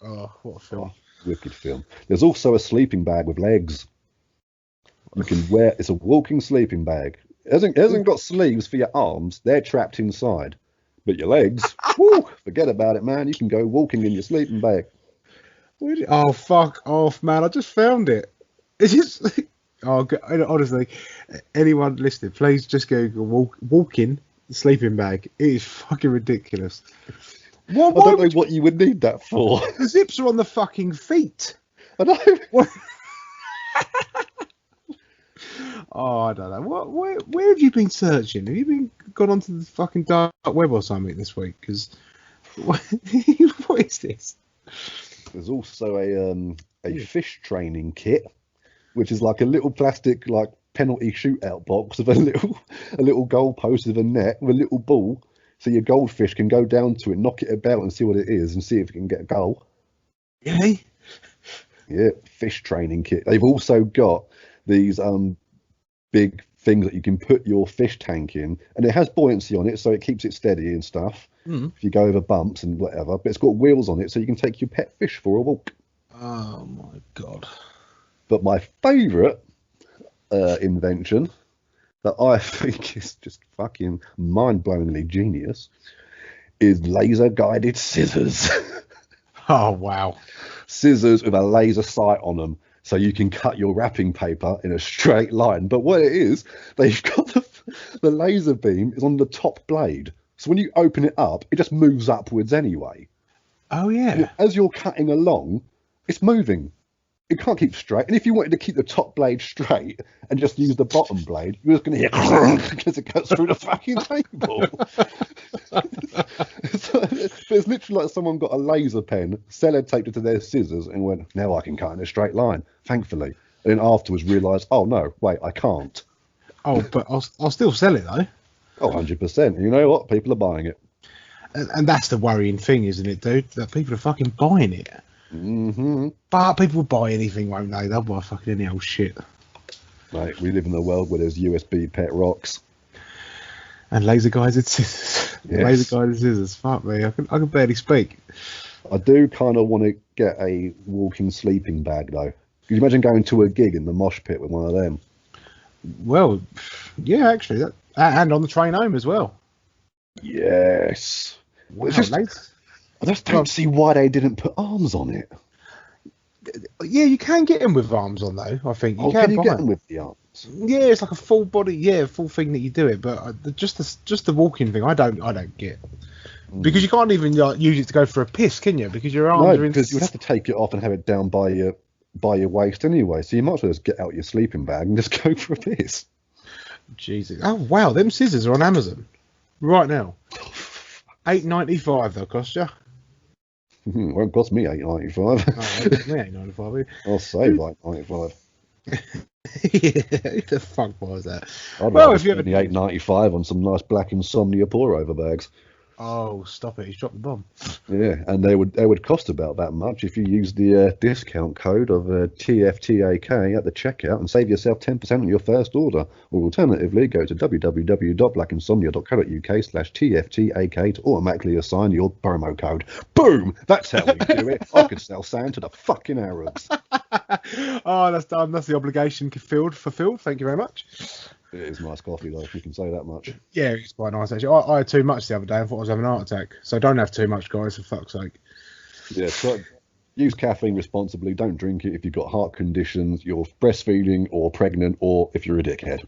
Oh, what a film. Wicked film. There's also a sleeping bag with legs. You can wear. It's a walking sleeping bag. It hasn't got sleeves for your arms. They're trapped inside. But your legs, whoo, forget about it, man. You can go walking in your sleeping bag. Oh, fuck off, man. I just found it. It's just... Oh, honestly, anyone listening, please just go walking sleeping bag. It is fucking ridiculous. I don't know what you would need that for. The zips are on the fucking feet. I know. Oh, I don't know. Where have you been searching? Have you gone onto the fucking dark web or something this week? Because what is this? There's also a fish training kit, which is like a little plastic like penalty shootout box with a little goal post with a net with a little ball. So your goldfish can go down to it, knock it about and see what it is and see if it can get a goal. Really? Yeah, fish training kit. They've also got these big things that you can put your fish tank in, and it has buoyancy on it, so it keeps it steady and stuff. If you go over bumps and whatever, but it's got wheels on it, so you can take your pet fish for a walk. Oh my God. But my favourite invention that I think is just fucking mind-blowingly genius is laser-guided scissors. Oh, wow. Scissors with a laser sight on them, so you can cut your wrapping paper in a straight line. But what it is, they've got the laser beam is on the top blade. So when you open it up, it just moves upwards anyway. Oh, yeah. And as you're cutting along, it's moving. It can't keep straight. And if you wanted to keep the top blade straight and just use the bottom blade, you're just going to hear because it goes through the fucking table. But it's literally like someone got a laser pen, sellotaped it to their scissors and went, now I can cut in a straight line, thankfully. And then afterwards realised, oh no, wait, I can't. Oh, but I'll still sell it though. Oh, 100%. You know what? People are buying it. And that's the worrying thing, isn't it, dude? That people are fucking buying it. Mm-hmm. But people will buy anything, won't they? They'll buy fucking any old shit. Mate, we live in a world where there's USB pet rocks. And laser guided scissors. Yes. Laser guided scissors. Fuck me. I can barely speak. I do kind of want to get a walking sleeping bag, though. Could you imagine going to a gig in the mosh pit with one of them? Well, yeah, actually. And on the train home as well. Yes. Wow, I just don't see why they didn't put arms on it. Yeah, you can get them with arms on, though, I think. You can get them with the arms? Yeah, it's like a full body, full thing that you do it. But just the walking thing, I don't get. Because you can't even use it to go for a piss, can you? Because your arms are in... because you'd have to take it off and have it down by your waist anyway. So you might as well just get out your sleeping bag and just go for a piss. Jesus. Oh, wow. Them scissors are on Amazon right now. $8.95 they'll cost you. Won't cost me $8.95. Oh, it cost me $8.95. I'll save $8.95. Yeah, who the fuck was that? Well, if you have the $8.95 on some nice black insomnia pour over bags. Oh, stop it! He's dropped the bomb. Yeah, and they would cost about that much if you use the discount code of TFTAK at the checkout and save yourself 10% on your first order. Or alternatively, go to www.blackinsomnia.co.uk/TFTAK to automatically assign your promo code. Boom! That's how we do it. I could sell sand to the fucking Arabs. Oh, that's done. That's the obligation fulfilled. Thank you very much. It is nice coffee, though, if you can say that much. Yeah, it's quite nice, actually. I had too much the other day. I thought I was having a heart attack. So don't have too much, guys, for fuck's sake. Yeah, use caffeine responsibly. Don't drink it if you've got heart conditions, you're breastfeeding or pregnant, or if you're a dickhead.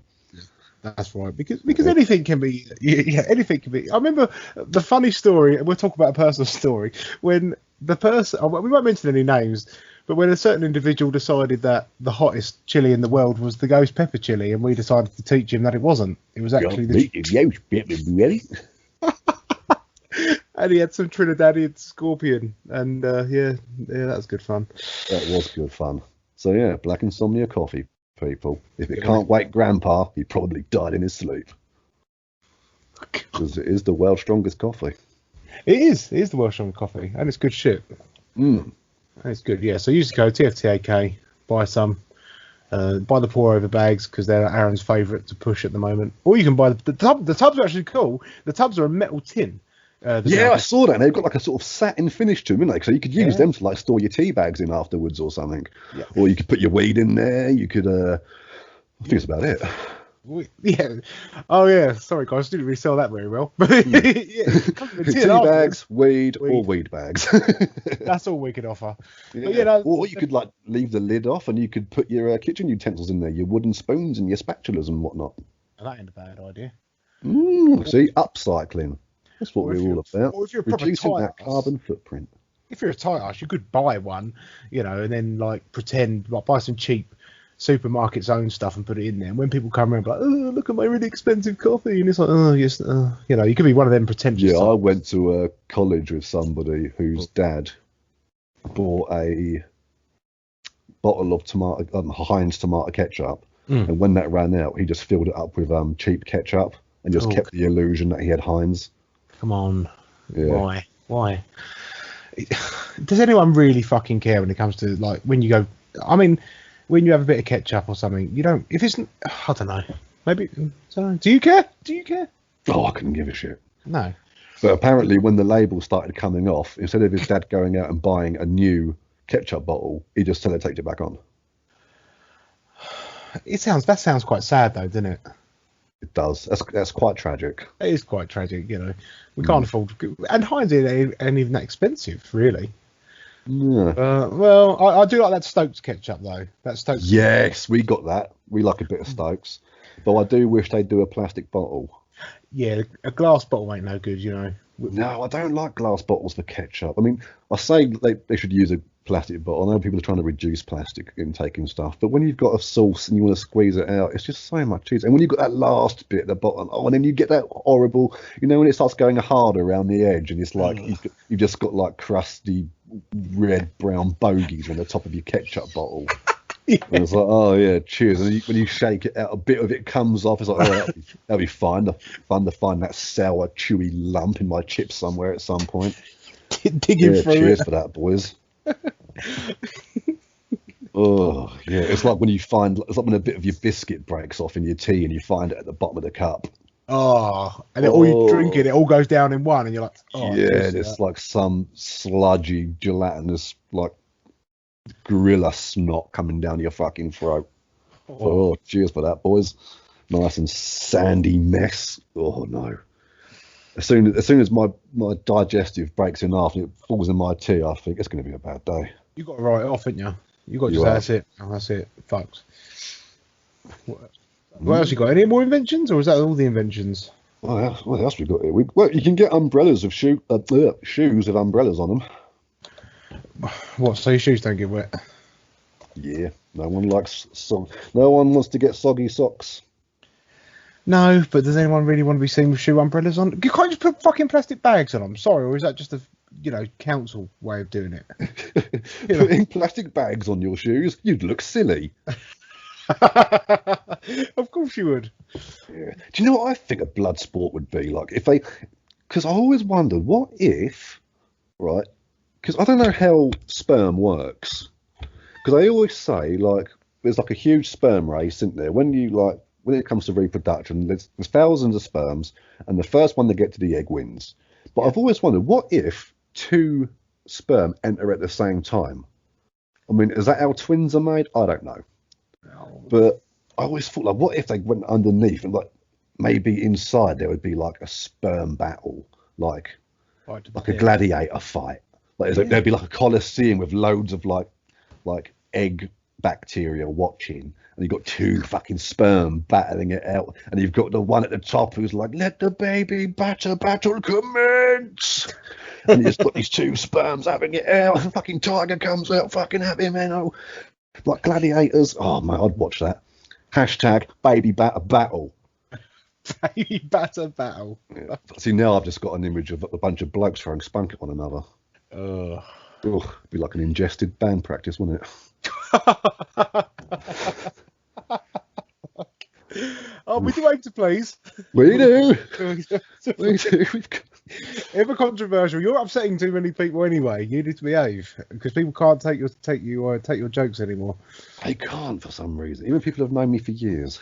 That's right, because anything can be. Yeah, anything can be. I remember the funny story. We'll talk about a personal story when the person. We won't mention any names. But when a certain individual decided that the hottest chili in the world was the ghost pepper chili, and we decided to teach him that it wasn't. It was actually the ghost pepper chili. And he had some Trinidadian scorpion, and yeah, that was good fun. That was good fun. So yeah, Black Insomnia coffee, people. If it can't wake Grandpa, he probably died in his sleep. Because it is the world's strongest coffee. It is the world's strongest coffee, and it's good shit. It's good, yeah. So use the code TFTAK, buy some, buy the pour over bags because they're Aaron's favourite to push at the moment. Or you can buy the tub. The tubs are actually cool. The tubs are a metal tin. I saw that. And they've got like a sort of satin finish to them, haven't they? So you could use them to like store your tea bags in afterwards or something. Yeah. Or you could put your weed in there. You could. I think that's about it. Yeah. Oh yeah. Sorry, guys. Didn't really sell that very well. Tea bags, weed, or weed bags. That's all we could offer. Yeah. Or you could like leave the lid off, and you could put your kitchen utensils in there, your wooden spoons and your spatulas and whatnot. That ain't a bad idea. See, upcycling. That's what we're all about. Or if you're a reducing that carbon footprint. If you're a tight ass, you could buy one, and then like pretend, like buy some cheap supermarket's own stuff and put it in there. And when people come around, like, oh, look at my really expensive coffee, and it's like, oh yes, you could be one of them pretentious. Yeah, I went to a college with somebody whose dad bought a bottle of Heinz tomato ketchup, and when that ran out, he just filled it up with cheap ketchup and just kept the illusion that he had Heinz. Come on, why? Does anyone really fucking care when it comes to like when you go? I mean. When you have a bit of ketchup or something, you don't. If it's, I don't know. Maybe. Do you care? Oh, I couldn't give a shit. No. But apparently, when the label started coming off, instead of his dad going out and buying a new ketchup bottle, he just taked it back on. That sounds quite sad, though, doesn't it? It does. That's quite tragic. It is quite tragic. We can't afford, and Heinz ain't even that expensive, really. Yeah. Well, I do like that Stokes ketchup though. That Stokes. Yes, we got that. We like a bit of Stokes, but I do wish they'd do a plastic bottle. Yeah, a glass bottle ain't no good, No, I don't like glass bottles for ketchup. I mean, I say they should use a plastic bottle. I know people are trying to reduce plastic intake and stuff, but when you've got a sauce and you want to squeeze it out, it's just so much easier. And when you've got that last bit at the bottom, and then you get that horrible, when it starts going hard around the edge, and it's like you've just got like crusty red brown bogies on the top of your ketchup bottle. Yeah. And it's like, oh yeah, cheers. And when you shake it out, a bit of it comes off. It's like, oh, that'll be fine. Fun to find that sour, chewy lump in my chips somewhere at some point. Digging through cheers for that, boys. Oh yeah, it's like when a bit of your biscuit breaks off in your tea and you find it at the bottom of the cup. Oh, and then all you drink it all goes down in one, and you're like, oh, yeah, it's like some sludgy, gelatinous, like gorilla snot coming down your fucking throat. Oh, cheers for that, boys. Nice and sandy mess. Oh no. As soon as my digestive breaks in half and it falls in my tea, I think it's going to be a bad day. You got to write it off, haven't you? You got to just say, that's it. Oh, that's it. Fucked. What else you got? Any more inventions, or is that all the inventions? What else we got here? Well, you can get umbrellas of shoes with umbrellas on them. What? So your shoes don't get wet? Yeah. No one wants to get soggy socks. No, but does anyone really want to be seen with shoe umbrellas on? You can't just put fucking plastic bags on them. Sorry, or is that just a council way of doing it? Putting plastic bags on your shoes, you'd look silly. Of course you would. Yeah. Do you know what I think a blood sport would be like if they? Because I always wondered, what if, right? Because I don't know how sperm works. Because I always say, like, there's like a huge sperm race, isn't there? When it comes to reproduction, there's thousands of sperms, and the first one to get to the egg wins. But I've always wondered, what if 2 sperm enter at the same time? I mean, is that how twins are made? I don't know. No. But I always thought, like, what if they went underneath and, like, maybe inside there would be like a sperm battle, like a gladiator fight. Like there'd be like a coliseum with loads of like egg bacteria watching, and you've got 2 fucking sperm battling it out, and you've got the one at the top who's like, let the baby battle commence, and you've got these 2 sperms having it out, and fucking tiger comes out, fucking happy man, oh, like gladiators. Oh man, I'd watch that. Hashtag baby batter battle. Baby batter battle. Yeah. See, now I've just got an image of a bunch of blokes throwing spunk at one another. It'd be like an ingested band practice, wouldn't it? Oh, we do aim to please. We do. We do. Ever controversial. You're upsetting too many people anyway. You need to behave because people can't take your jokes anymore. They can't for some reason. Even people who've known me for years.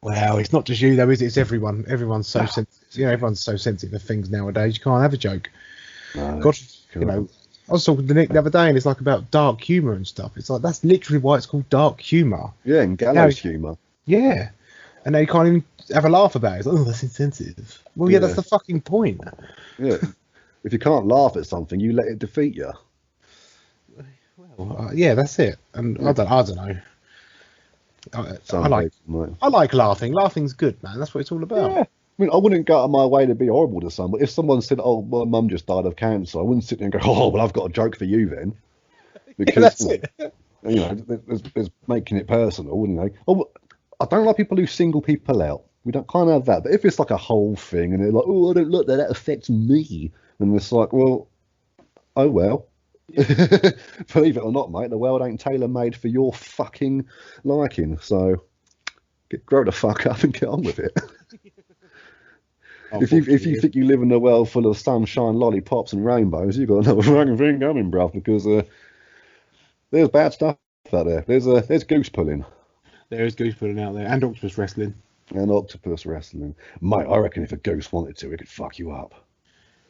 Well, it's not just you though, is it? It's everyone. Everyone's so sensitive. Everyone's so sensitive of things nowadays. You can't have a joke. No, God, I was talking to Nick the other day, and it's like about dark humour and stuff. It's like that's literally why it's called dark humour. Yeah, and gallows humour. Yeah, and now you can't even have a laugh about it. It's like, oh, that's insensitive. Well, yeah, that's the fucking point. Yeah, if you can't laugh at something, you let it defeat you. Well, yeah, that's it. And I don't know. I like laughing. Laughing's good, man. That's what it's all about. Yeah. I mean, I wouldn't go out of my way to be horrible to someone. If someone said, "Oh, my mum just died of cancer," I wouldn't sit there and go, "Oh, well, I've got a joke for you then," because that's it. There's making it personal, wouldn't they? Oh, I don't like people who single people out. We can't have that. But if it's like a whole thing and they're like, "Oh, I don't look that affects me," then it's like, well, oh well. Believe it or not, mate, the world ain't tailor-made for your fucking liking. So grow the fuck up and get on with it. If you think you live in a world full of sunshine, lollipops, and rainbows, you've got another fucking thing coming, bruv. Because there's bad stuff out there. There's goose pulling. There is goose pulling out there, and octopus wrestling. Mate, I reckon if a goose wanted to, it could fuck you up.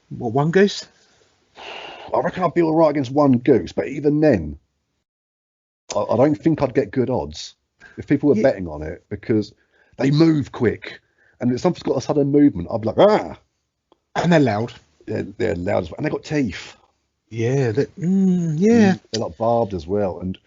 What, one goose? I reckon I'd be all right against one goose, but even then, I don't think I'd get good odds if people were betting on it, because they move quick, and if something's got a sudden movement, I'd be like, ah. And they're loud. They're loud as well, and they've got teeth. Yeah, they're like barbed as well, and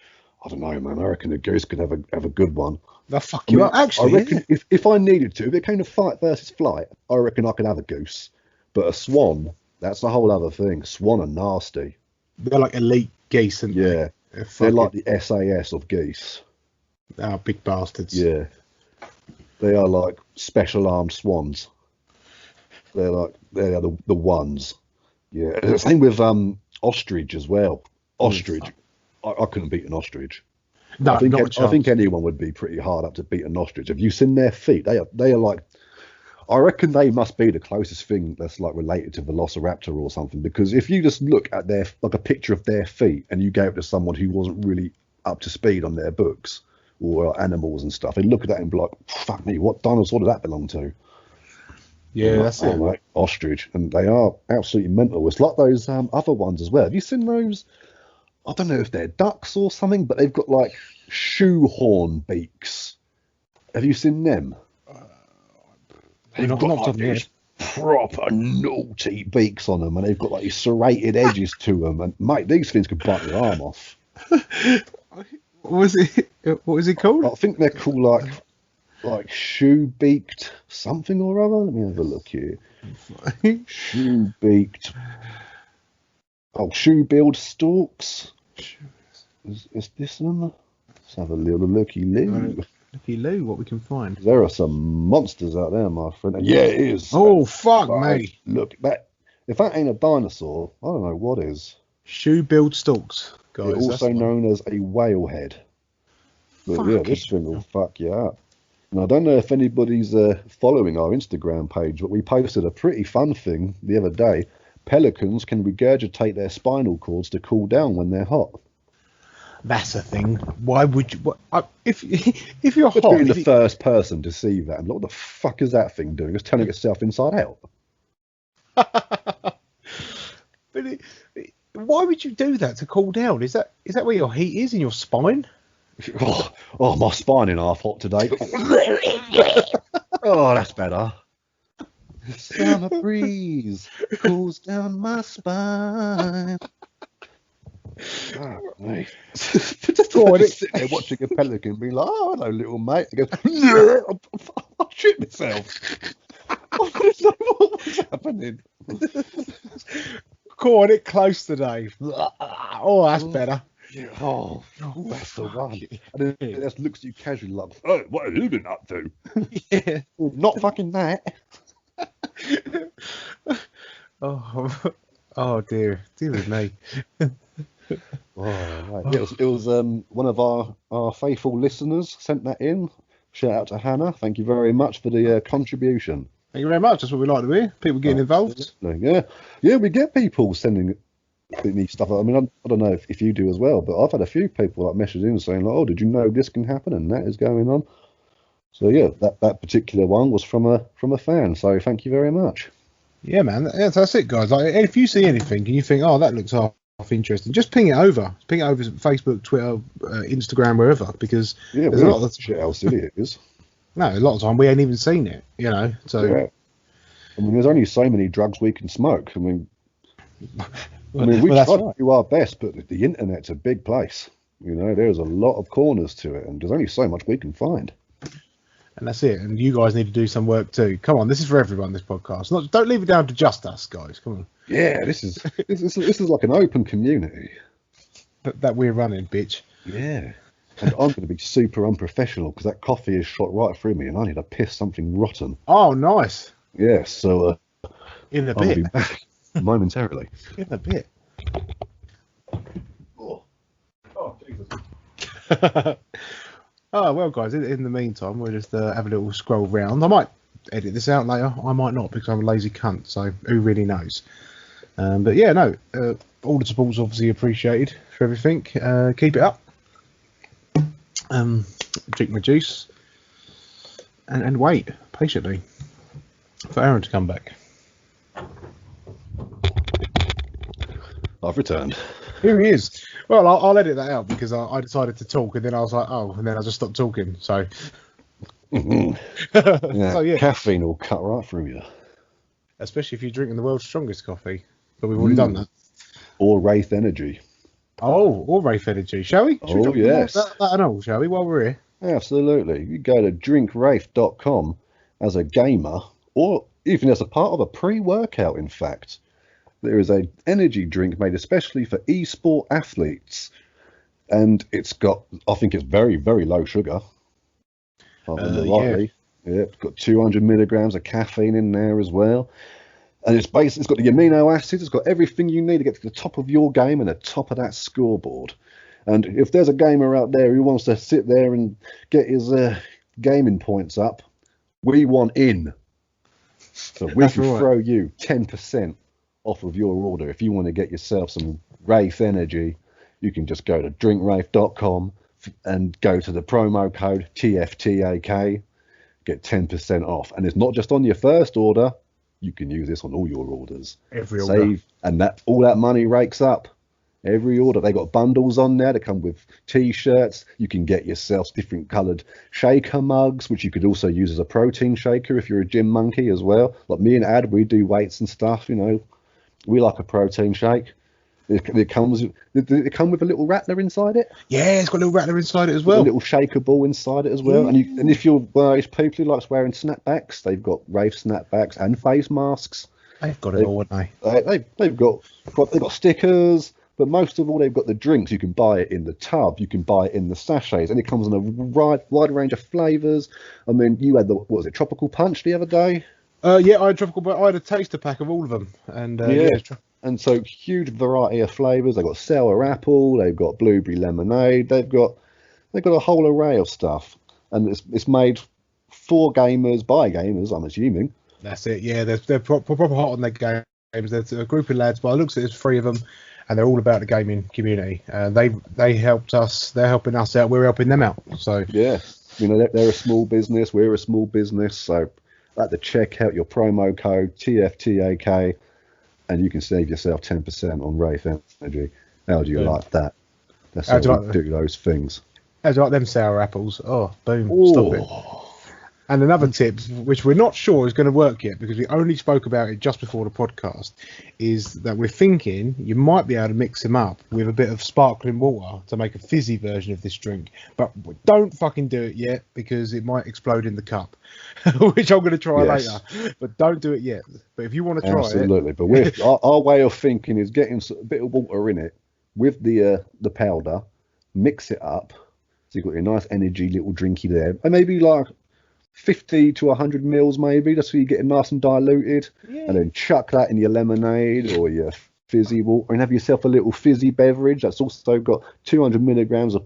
I don't know, man. I reckon a goose could have a good one. They'll fuck you up. Actually, I reckon if I needed to, if it came to fight versus flight, I reckon I could have a goose, but a swan. That's a whole other thing. Swan are nasty. They're like elite geese, and they're like the SAS of geese. Oh, big bastards. Yeah, they are like special armed swans. They are the ones. Yeah, the same with ostrich as well. Ostrich, I couldn't beat an ostrich. No, I think anyone would be pretty hard up to beat an ostrich. Have you seen their feet? They are like, I reckon they must be the closest thing that's like related to Velociraptor or something. Because if you just look at their like a picture of their feet and you gave it to someone who wasn't really up to speed on their books or animals and stuff, they look at that and be like, "Fuck me, what dinosaur did that belong to?" Yeah, that's it. Mate, ostrich, and they are absolutely mental. It's like those other ones as well. Have you seen those? I don't know if they're ducks or something, but they've got like shoehorn beaks. Have you seen them? They've got like these proper naughty beaks on them, and they've got like these serrated edges to them. And mate, these things could bite your arm off. What was it? What is it called? I think they're called like shoe-beaked something or other. Let me have a look here. Shoe-beaked. Oh, shoe-billed storks. Is this one? Let's have a little looky-loo. Looky-loo, what we can find. There are some monsters out there, my friend. And yeah, it is. Oh, fuck me. Look, if that ain't a dinosaur, I don't know what is. Shoe-billed storks, guys. It's also known as a whale head. But yeah, this thing will fuck you up. And I don't know if anybody's following our Instagram page, but we posted a pretty fun thing the other day. Pelicans can regurgitate their spinal cords to cool down when they're hot. That's a thing. Why would you? If you're hot, being the first person to see that, and what the fuck is that thing doing? It's turning itself inside out. But why would you do that to cool down? Is that where your heat is in your spine? Oh, my spine in half hot today. Oh, that's better. Summer breeze cools down my spine. Oh, mate. Just sitting there watching a pelican being like, "Oh, hello, little mate." He goes, "I shit myself." I didn't know what was happening. Caught it close today. Oh, that's better. Yeah. Oh, that's the one. And then it just looks at you casually like, "Oh, what have you been up to?" Yeah. Well, not fucking that. Oh dear with me. Oh, right. Yeah, it was one of our faithful listeners sent that in. Shout out to Hannah. Thank you very much for the contribution. Thank you very much. That's what we like to hear. People getting involved. Yeah, we get people sending me stuff. I mean, I don't know if you do as well, but I've had a few people like message in saying like, "Oh, did you know this can happen and that is going on?" So yeah, that particular one was from a fan. So thank you very much. Yeah, man. That's it, guys. Like, if you see anything and you think, "Oh, that looks half interesting," just ping it over. Ping it over to Facebook, Twitter, Instagram, wherever, because there's a lot of shit how silly it is. No, a lot of time we ain't even seen it, you know. So yeah. I mean, there's only so many drugs we can smoke. I mean, we try to do our best, but the internet's a big place. You know, there's a lot of corners to it, and there's only so much we can find. And that's it. And you guys need to do some work too. Come on, this is for everyone. This podcast. Don't leave it down to just us, guys. Come on. Yeah, this is like an open community that we're running, bitch. Yeah. And I'm going to be super unprofessional because that coffee is shot right through me, and I need to piss something rotten. Oh, nice. Yeah. So in a I'll bit. be back momentarily. In a bit. Oh Jesus. Oh, well, guys, in the meantime, we'll just have a little scroll round. I might edit this out later. I might not because I'm a lazy cunt, so who really knows? But yeah, no, all the support's obviously appreciated for everything. Keep it up. Drink my juice and wait patiently for Aaron to come back. I've returned. Here he is. Well, I'll edit that out because I decided to talk and then I was like, oh, and then I just stopped talking. So, Yeah, so yeah, caffeine will cut right through you. Especially if you're drinking the world's strongest coffee. But we've already done that. Or Wraith Energy. Oh, or Wraith Energy. Shall we? Oh, yes. That and all, shall we, while we're here? Absolutely. You go to drinkwraith.com as a gamer, or even as a part of a pre-workout, in fact. There is an energy drink made especially for e-sport athletes. And it's got, I think it's very, very low sugar. Yeah, it's got 200 milligrams of caffeine in there as well. And it's got the amino acids, it's got everything you need to get to the top of your game and the top of that scoreboard. And if there's a gamer out there who wants to sit there and get his gaming points up, we want in. So we That's can right. throw you 10% off of your order. If you want to get yourself some Wraith energy, you can just go to drinkwraith.com and go to the promo code TFTAK, get 10% off. And it's not just on your first order. You can use this on all your orders. Every order. And that all that money rakes up. Every order. They got bundles on there that come with t-shirts. You can get yourself different coloured shaker mugs, which you could also use as a protein shaker if you're a gym monkey as well. Like me and Ad, we do weights and stuff, you know. We like a protein shake. It comes with a little rattler inside it. Yeah, it's got a little rattler inside it as well. A little shaker ball inside it as well. Yeah. And if you're one of those people who likes wearing snapbacks, they've got Wraith snapbacks and face masks. They've got it all, haven't they? They've got stickers, but most of all, they've got the drinks. You can buy it in the tub, you can buy it in the sachets, and it comes in a wide range of flavours. I mean, you had what was it, tropical punch the other day? Yeah, I had tropical, but I had a taster pack of all of them, and and so huge variety of flavours. They've got sour apple, they've got blueberry lemonade, they've got a whole array of stuff, and it's made for gamers by gamers, I'm assuming. That's it. Yeah, they're proper hot on their games. There's a group of lads, but I looked at it, there's 3 of them, and they're all about the gaming community. They helped us. They're helping us out. We're helping them out. So yeah, you know, they're a small business. We're a small business. So at the checkout, your promo code TFTAK, and you can save yourself 10% on Wraith Energy. How do you like that? That's how we do those things. How do you like them sour apples? Oh, boom! Ooh. Stop it. And another tip, which we're not sure is going to work yet because we only spoke about it just before the podcast, is that we're thinking you might be able to mix them up with a bit of sparkling water to make a fizzy version of this drink. But don't fucking do it yet because it might explode in the cup, which I'm going to try later. But don't do it yet. But if you want to try Absolutely. But our way of thinking is getting a bit of water in it with the powder, mix it up. So you've got your nice energy little drinky there. And maybe like 50 to 100 mils maybe, just so you get it nice and diluted, and then chuck that in your lemonade or your fizzy water and have yourself a little fizzy beverage that's also got 200 milligrams of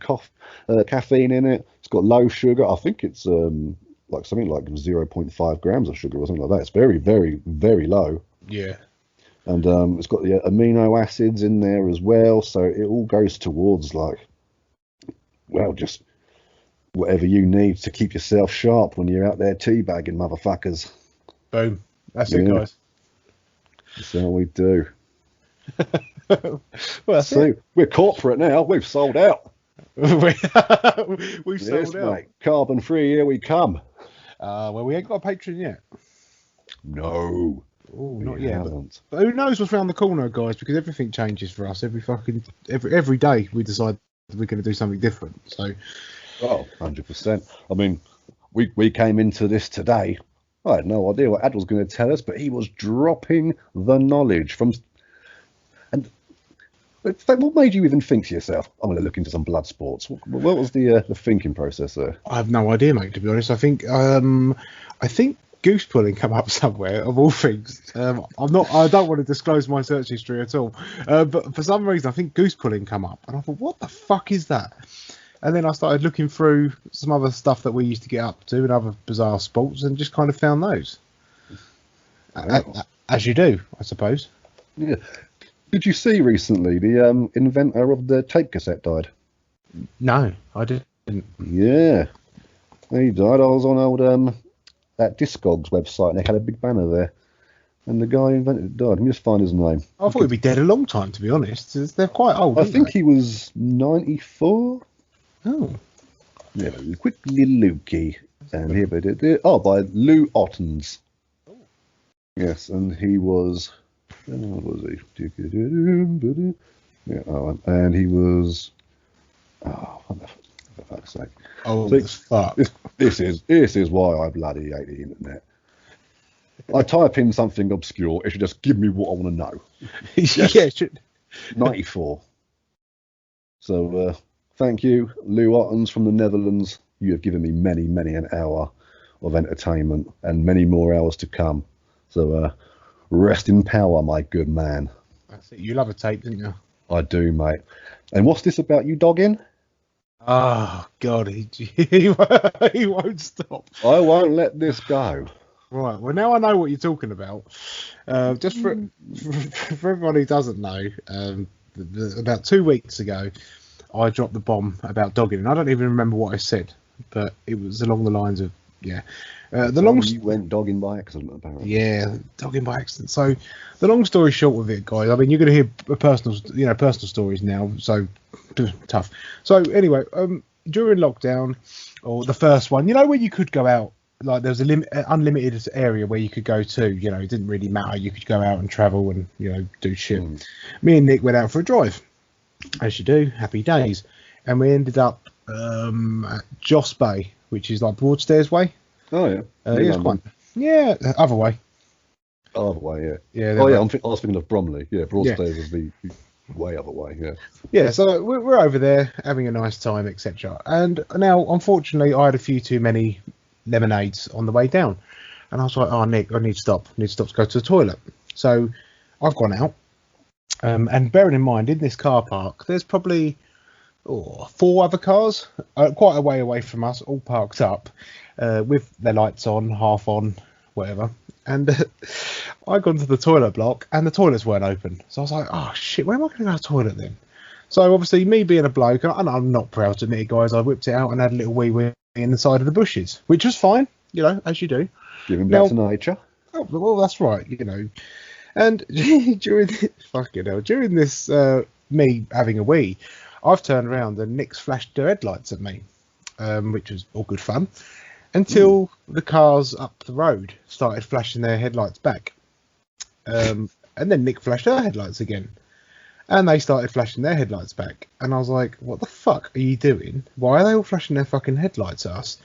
caffeine in it. It's got low sugar. I think it's like something like 0.5 grams of sugar or something like that. It's very, very, very low. Yeah. And it's got the amino acids in there as well, so it all goes towards just whatever you need to keep yourself sharp when you're out there teabagging, motherfuckers. Boom. That's it, guys. That's how we do. Well, so we're corporate now. We've sold out. We've sold out. Mate. Carbon free, here we come. Well, we ain't got a Patreon yet. No. Oh, not yet. But who knows what's around the corner, guys? Because everything changes for us every day. We decide we're going to do something different. So. Oh, 100%. I mean, we came into this today. I had no idea what Ad was going to tell us, but he was dropping the knowledge from. And what made you even think to yourself, I'm going to look into some blood sports? What was the thinking process there? I have no idea, mate. To be honest, I think goose pulling come up somewhere of all things. I don't want to disclose my search history at all, but for some reason I think goose pulling come up, and I thought, what the fuck is that? And then I started looking through some other stuff that we used to get up to and other bizarre sports, and just kind of found those. As you do, I suppose. Yeah. Did you see recently the inventor of the tape cassette died? No, I didn't. Yeah, he died. I was on old that Discogs website, and they had a big banner there, and the guy who invented it died. Let me just find his name. I thought he'd be dead a long time, to be honest. They're quite old. I think he was 94. Oh. Yeah, quickly Lukey. And here we did. Oh, by Lou Ottens. Oh. Yes, and he was. What was he? Yeah, and he was. Oh, for fuck's sake. Oh, fuck. This is why I bloody hate the internet. I type in something obscure, it should just give me what I want to know. Yes. Yeah, it should. 94. So, thank you, Lou Ottens from the Netherlands. You have given me many, many an hour of entertainment and many more hours to come. So, rest in power, my good man. That's it. You love a tape, didn't you? I do, mate. And what's this about you dogging? Oh, God, he won't stop. I won't let this go. Right. Well, now I know what you're talking about. Just for everyone who doesn't know, about 2 weeks ago, I dropped the bomb about dogging, and I don't even remember what I said, but it was along the lines of You went dogging by accident, apparently. yeah, dogging by accident. So the long story short of it, guys. I mean, you're going to hear personal stories now. So tough. So anyway, during lockdown or the first one, where you could go out. Like there was unlimited area where you could go to, it didn't really matter. You could go out and travel and, do shit. Me and Nick went out for a drive, as you do, happy days. And we ended up at Joss Bay, which is like Broadstairs Way. Oh, yeah. Other way. Other way, yeah. Yeah. I was thinking of Bromley. Yeah, Broadstairs is the way other way, yeah. Yeah, so we're over there having a nice time, etc. And now, unfortunately, I had a few too many lemonades on the way down, and I was like, "Oh, Nick, I need to stop to go to the toilet." So I've gone out, and bearing in mind, in this car park, there's probably 4 other cars, quite a way away from us, all parked up, with their lights on, half on, whatever. And I got to the toilet block, and the toilets weren't open. So I was like, "Oh shit, where am I going to go to the toilet then?" So obviously, me being a bloke, and I'm not proud to admit it, guys, I whipped it out and had a little wee in the side of the bushes, which was fine, as you do. Giving back to nature. Oh, well, that's right, And during this me having a wee, I've turned around and Nick's flashed their headlights at me, which was all good fun, until the cars up the road started flashing their headlights back. And then Nick flashed her headlights again. And they started flashing their headlights back. And I was like, what the fuck are you doing? Why are they all flashing their fucking headlights at us?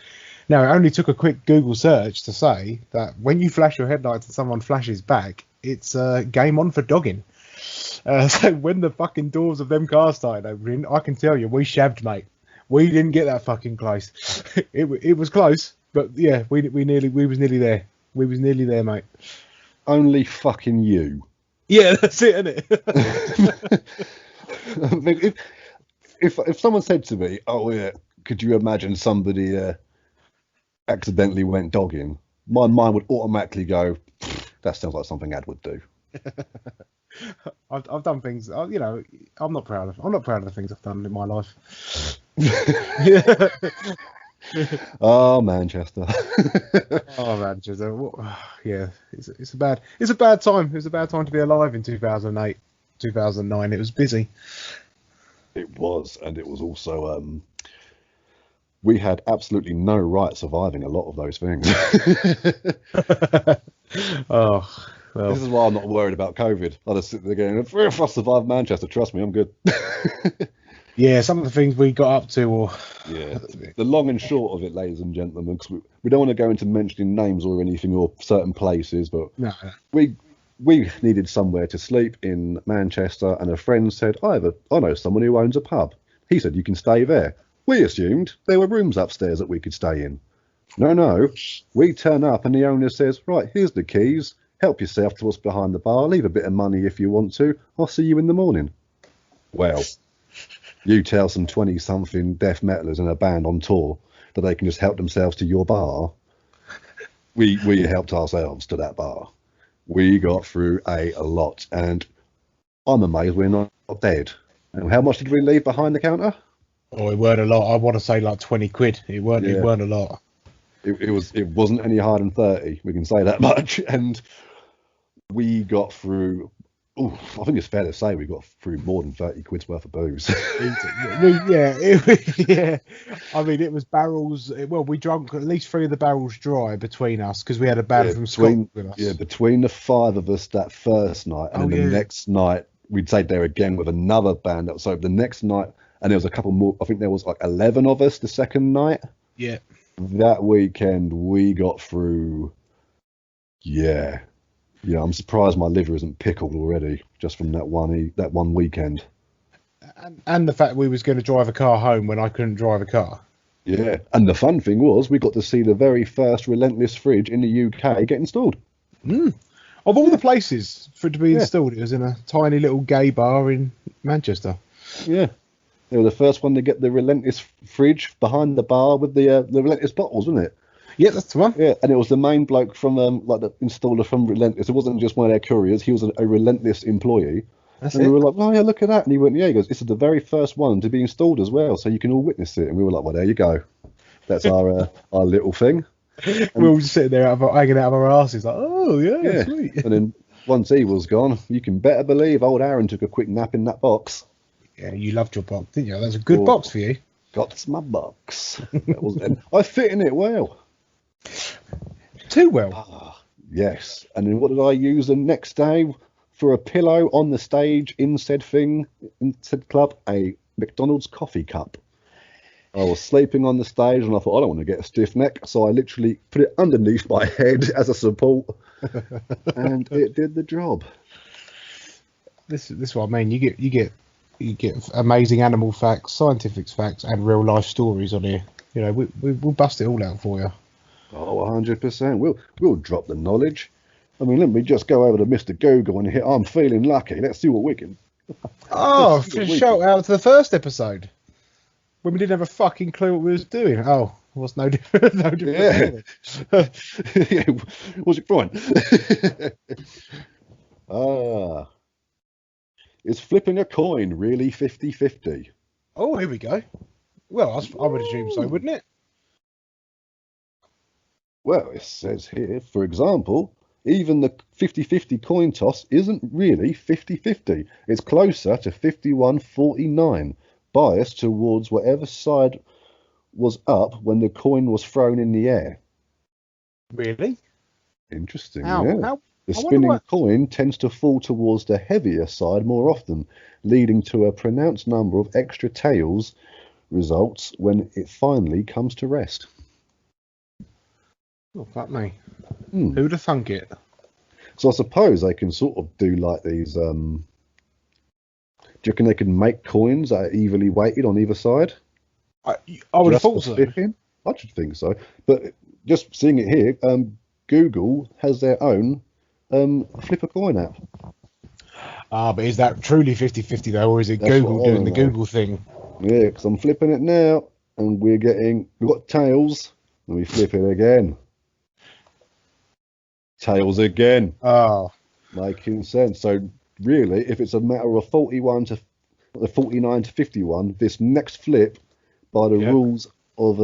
Now, it only took a quick Google search to say that when you flash your headlights and someone flashes back, it's game on for dogging. So when the fucking doors of them cars started opening, I can tell you, we shabbed, mate. We didn't get that fucking close. It was close, but yeah, we was nearly there. We was nearly there, mate. Only fucking you. Yeah, that's it, isn't it? if someone said to me, "Oh yeah, could you imagine somebody accidentally went dogging?" My mind would automatically go, "That sounds like something Ad would do." I've done things, I'm not proud of the things I've done in my life. Oh, Manchester. Oh, Manchester. Yeah, it's a bad time. It was a bad time to be alive in 2008, 2009. It was busy. It was, and it was also we had absolutely no right surviving a lot of those things. Oh, well. This is why I'm not worried about COVID. I just sit there going, if I survive Manchester, trust me, I'm good. Yeah, some of the things we got up to, yeah, the long and short of it, ladies and gentlemen, because we don't want to go into mentioning names or anything or certain places, but no. we needed somewhere to sleep in Manchester, and a friend said, I know someone who owns a pub. He said, you can stay there. We assumed there were rooms upstairs that we could stay in. No. We turn up and the owner says, right, here's the keys. Help yourself to what's behind the bar. Leave a bit of money if you want to. I'll see you in the morning. Well, you tell some 20-something death metalers in a band on tour that they can just help themselves to your bar. We helped ourselves to that bar. We got through a lot, and I'm amazed we're not dead. And how much did we leave behind the counter? Oh, it weren't a lot. I want to say like 20 quid. It weren't a lot. It wasn't any higher than 30. We can say that much. And we got through. I think it's fair to say we got through more than 30 quid's worth of booze. Yeah. I mean, it was barrels. Well, we drank at least 3 of the barrels dry between us because we had a band from Scotland with us. Yeah, between the 5 of us that first night, and then the next night we'd stayed there again with another band. So the next night, and there was a couple more. I think there was like 11 of us the second night. Yeah. That weekend we got through. Yeah. Yeah, I'm surprised my liver isn't pickled already just from that one weekend. And the fact we was going to drive a car home when I couldn't drive a car. Yeah, and the fun thing was we got to see the very first Relentless fridge in the UK get installed. Of all the places for it to be installed, it was in a tiny little gay bar in Manchester. Yeah, they were the first one to get the Relentless fridge behind the bar with the Relentless bottles, wasn't it? Yeah, that's the one. Yeah, and it was the main bloke from like the installer from Relentless. It wasn't just one of their couriers. He was a Relentless employee. That's And it. we were like, oh yeah, look at that. And he went, yeah, he goes, this is the very first one to be installed as well, so you can all witness it. And we were like, well, there you go. That's our little thing. We were just sitting there hanging out of our asses, like, oh yeah, sweet. And then once he was gone, you can better believe old Aaron took a quick nap in that box. Yeah, you loved your box, didn't you? That's a good box for you. Got my box. And I fit in it well. Too well. Yes. And then what did I use the next day for a pillow on the stage in said club? A McDonald's coffee cup. I was sleeping on the stage and I thought, I don't want to get a stiff neck. So I literally put it underneath my head as a support. And it did the job. This is what I mean. You get amazing animal facts, scientific facts, and real life stories on here. You know, we'll bust it all out for you. Oh, 100%. We'll drop the knowledge. I mean, let me just go over to Mr. Google and hit I'm feeling lucky. Let's see what we can. Oh, shout out to the first episode when we didn't have a fucking clue what we was doing. Oh, it was no different. No different. Yeah. Yeah. What's your point? Is flipping a coin really 50-50? Oh, here we go. Well, I would assume so, wouldn't it? Well, it says here, for example, even the 50-50 coin toss isn't really 50-50. It's closer to 51-49, biased towards whatever side was up when the coin was thrown in the air. Really? Interesting. How? Yeah. How? The spinning coin tends to fall towards the heavier side more often, leading to a pronounced number of extra tails results when it finally comes to rest. Oh, fuck me. Who'd have thunk it? So I suppose they can sort of do like these. Do you reckon they can make coins that are evenly weighted on either side? I would have thought so. I should think so. But just seeing it here, Google has their own flip a coin app. But is that truly 50-50 though, or is it Google doing the Google thing? Yeah, because I'm flipping it now, and we've got tails, and we flip it again. Tails again. Oh, making sense. So really, if it's a matter of 49 to 51, this next flip, by the rules of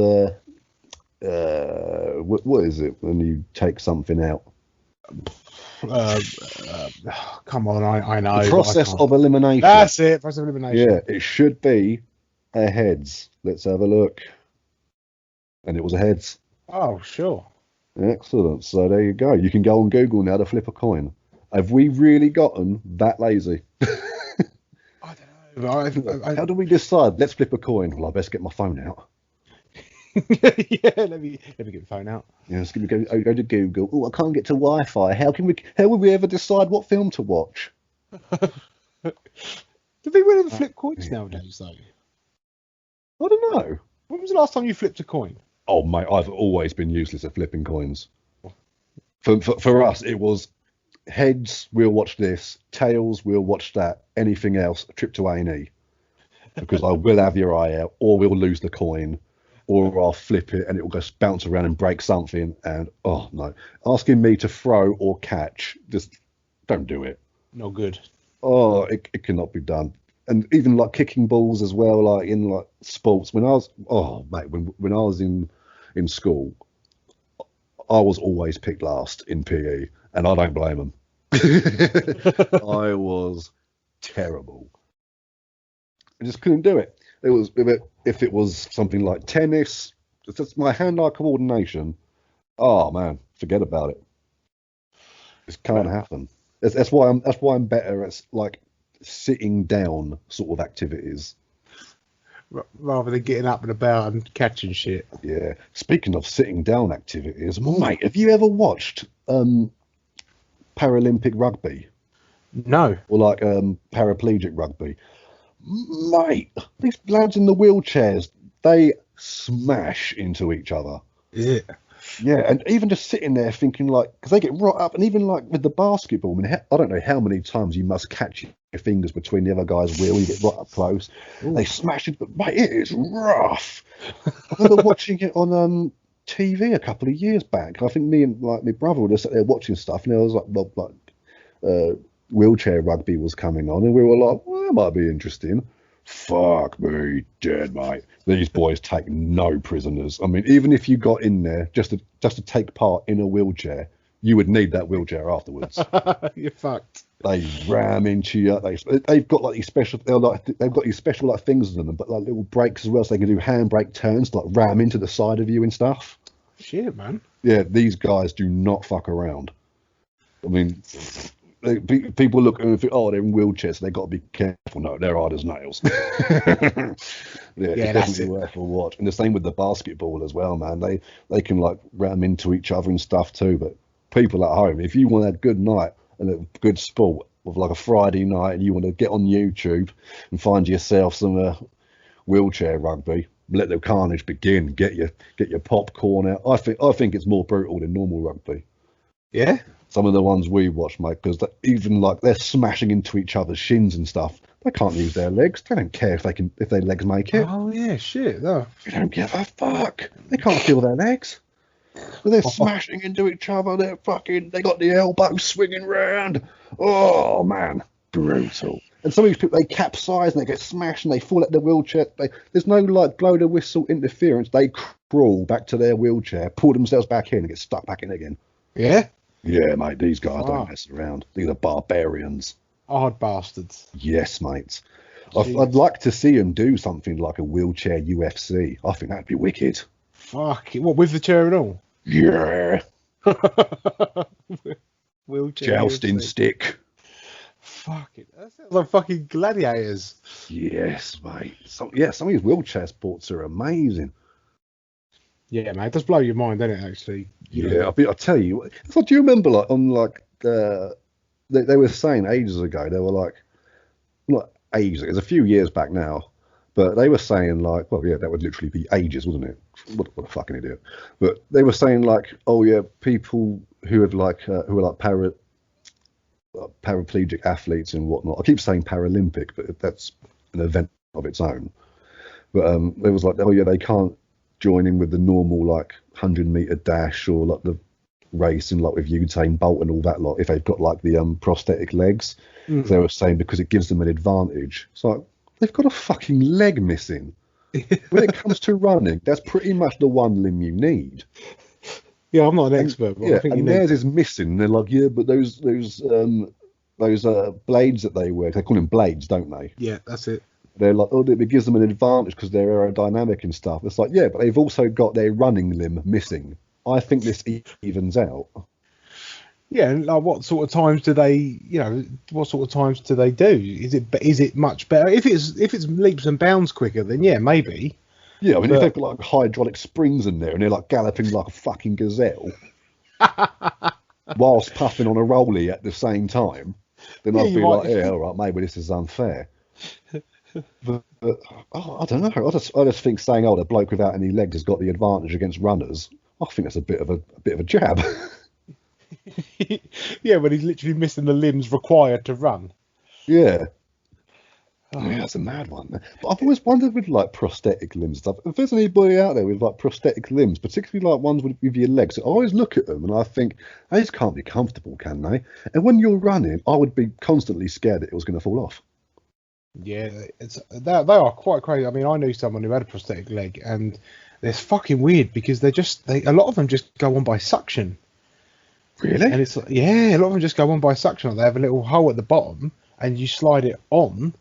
what is it when you take something out? Come on, I know. The process of elimination. That's it. Process of elimination. Yeah, it should be a heads. Let's have a look. And it was a heads. Oh, sure. Excellent. So there you go. You can go on Google now to flip a coin. Have we really gotten that lazy? I don't know. How do we decide? Let's flip a coin. Well, I best get my phone out. Yeah, let me get the phone out. Yeah, let's go to Google. Oh, I can't get to Wi-Fi. How will we ever decide what film to watch? Do people ever flip coins nowadays, though? I don't know. When was the last time you flipped a coin? Oh, mate, I've always been useless at flipping coins. For us, it was heads, we'll watch this. Tails, we'll watch that. Anything else, trip to A&E. Because I will have your eye out, or we'll lose the coin, or I'll flip it and it will just bounce around and break something. And, oh, no. Asking me to throw or catch, just don't do it. No good. Oh, it cannot be done. And even like kicking balls as well, like in like sports. When I was when I was in school, I was always picked last in PE, and I don't blame them. I was terrible. I just couldn't do it. If it was something like tennis, just my hand-eye coordination. Oh man, forget about it. It can't happen. That's why I'm better at like sitting down sort of activities rather than getting up and about and catching shit. Yeah. Speaking of sitting down activities, mate, have you ever watched Paralympic rugby? No. Or like paraplegic rugby? Mate, these lads in the wheelchairs, they smash into each other. Yeah. Yeah, and even just sitting there thinking like, because they get right up, and even like with the basketball, I mean, I don't know how many times you must catch your fingers between the other guy's wheel, you get right up close. Ooh. They smash it, but mate, it is rough. I remember watching it on TV a couple of years back. I think me and like my brother were just sat there watching stuff, and there was wheelchair rugby was coming on, and we were like, well, that might be interesting. Fuck me dead, mate. These boys take no prisoners. I mean, even if you got in there just to take part in a wheelchair, you would need that wheelchair afterwards. You're fucked. They ram into you. They've got like these special. They've got these special like things in them, but like little brakes as well, so they can do handbrake turns, like ram into the side of you and stuff. Shit, man. Yeah, these guys do not fuck around. I mean, people look and think, oh, they're in wheelchairs, so they've got to be careful. No, they're hard as nails. It's definitely worth a watch. And the same with the basketball as well, man. They can like ram into each other and stuff too. But people at home, if you want a good night and a good sport with like a Friday night, and you want to get on YouTube and find yourself some wheelchair rugby, let the carnage begin. Get your popcorn out. I think it's more brutal than normal rugby. Yeah. Some of the ones we watch, mate, because even like they're smashing into each other's shins and stuff. They can't use their legs. They don't care if their legs make it. Oh yeah, shit. No. They don't give a fuck. They can't feel their legs. But they're smashing into each other. They got the elbow swinging round. Oh man, brutal. And some of these people, they capsize and they get smashed and they fall out the wheelchair. There's no like blow the whistle interference. They crawl back to their wheelchair, pull themselves back in, and get stuck back in again. Yeah. Yeah, mate, these guys don't mess around. These are barbarians. Hard bastards. Yes, mate. I'd like to see them do something like a wheelchair UFC. I think that'd be wicked. Fuck it. What, with the chair and all? Yeah. Wheelchair Jousting UFC. stick. Fuck it. That sounds like fucking gladiators. Yes, mate. Some of these wheelchair sports are amazing. Yeah, mate. It does blow your mind, doesn't it, actually? I'll tell you. So do you remember, like, on, like, they were saying ages ago, they were like, not ages, it's a few years back now, but they were saying, like, well, yeah, that would literally be ages, wouldn't it? What a fucking idiot. But they were saying, like, oh, yeah, people who have, like, who are, like, paraplegic athletes and whatnot. I keep saying Paralympic, but that's an event of its own. But it was like, oh, yeah, they can't join in with the normal, like, 100-meter dash or, like, the racing, like, with Usain Bolt and all that lot, if they've got, like, the prosthetic legs. Mm. They were saying because it gives them an advantage. It's like, they've got a fucking leg missing. When it comes to running, that's pretty much the one limb you need. Yeah, I'm not an expert, but I think and theirs is missing. They're like, yeah, but those blades that they wear, they call them blades, don't they? Yeah, that's it. They're like, oh, it gives them an advantage because they're aerodynamic and stuff. It's like, yeah, but they've also got their running limb missing. I think this evens out. Yeah, and like, what sort of times do they do? Is it much better? If it's leaps and bounds quicker, then yeah, maybe. Yeah, I mean, if they've got like hydraulic springs in there and they're like galloping like a fucking gazelle whilst puffing on a rollie at the same time, then I'd be like, yeah, all right, maybe this is unfair. But I don't know. I just think saying, oh, the bloke without any legs has got the advantage against runners. I think that's a bit of a jab. Yeah, when he's literally missing the limbs required to run. Yeah. Oh, yeah, that's a mad one. But I've always wondered with like prosthetic limbs stuff, if there's anybody out there with like prosthetic limbs, particularly like ones with your legs, I always look at them and I think, they just can't be comfortable, can they? And when you're running, I would be constantly scared that it was going to fall off. Yeah, they are quite crazy. I mean, I knew someone who had a prosthetic leg, and they're fucking weird because a lot of them just go on by suction. Really? And it's a lot of them just go on by suction. They have a little hole at the bottom, and you slide it on,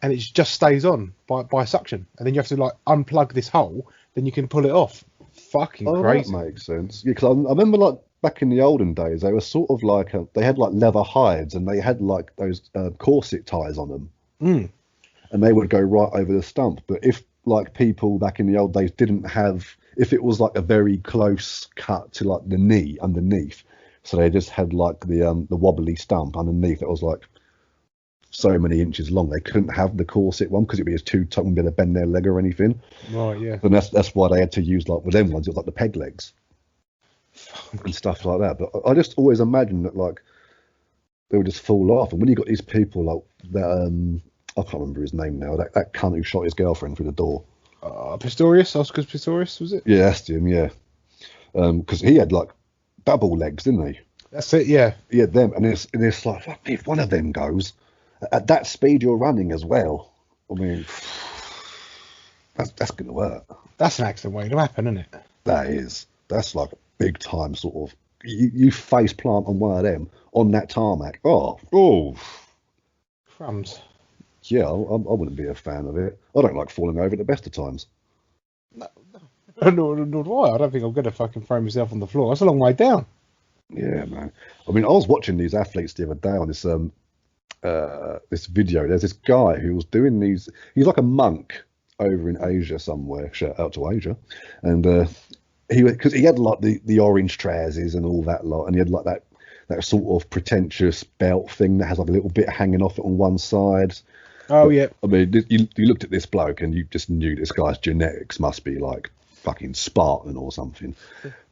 and it just stays on by suction. And then you have to like unplug this hole, then you can pull it off. Fucking crazy. That makes sense. Yeah, because I remember like back in the olden days, they were sort of like they had like leather hides, and they had like those corset ties on them. Mm. And they would go right over the stump. But if like people back in the old days didn't have, if it was like a very close cut to like the knee underneath, so they just had like the wobbly stump underneath that was like so many inches long, they couldn't have the corset one because it'd be too tight, wouldn't be able to bend their leg or anything. Right, yeah. And that's why they had to use like with them ones, it was like the peg legs and stuff like that. But I just always imagined that like they would just fall off. And when you got these people like that, I can't remember his name now. That cunt who shot his girlfriend through the door. Pistorius, Oscar Pistorius, was it? Yeah, that's him. Yeah. because he had like double legs, didn't he? That's it. Yeah. He had them, and it's like, fuck, if one of them goes at that speed you're running as well, I mean, that's going to hurt. That's an accident waiting to happen, isn't it? That's like a big time sort of. You face plant on one of them on that tarmac. Oh, crumbs. Yeah, I wouldn't be a fan of it. I don't like falling over at the best of times. No, nor do I. I don't think I'm going to fucking throw myself on the floor. That's a long way down. Yeah, man. I mean, I was watching these athletes the other day on this video. There's this guy who was doing these. He's like a monk over in Asia somewhere. Shout out to Asia, and because he had like the orange trousers and all that lot, and he had like that sort of pretentious belt thing that has like a little bit hanging off it on one side. Oh, yeah. I mean, you looked at this bloke and you just knew this guy's genetics must be like fucking Spartan or something,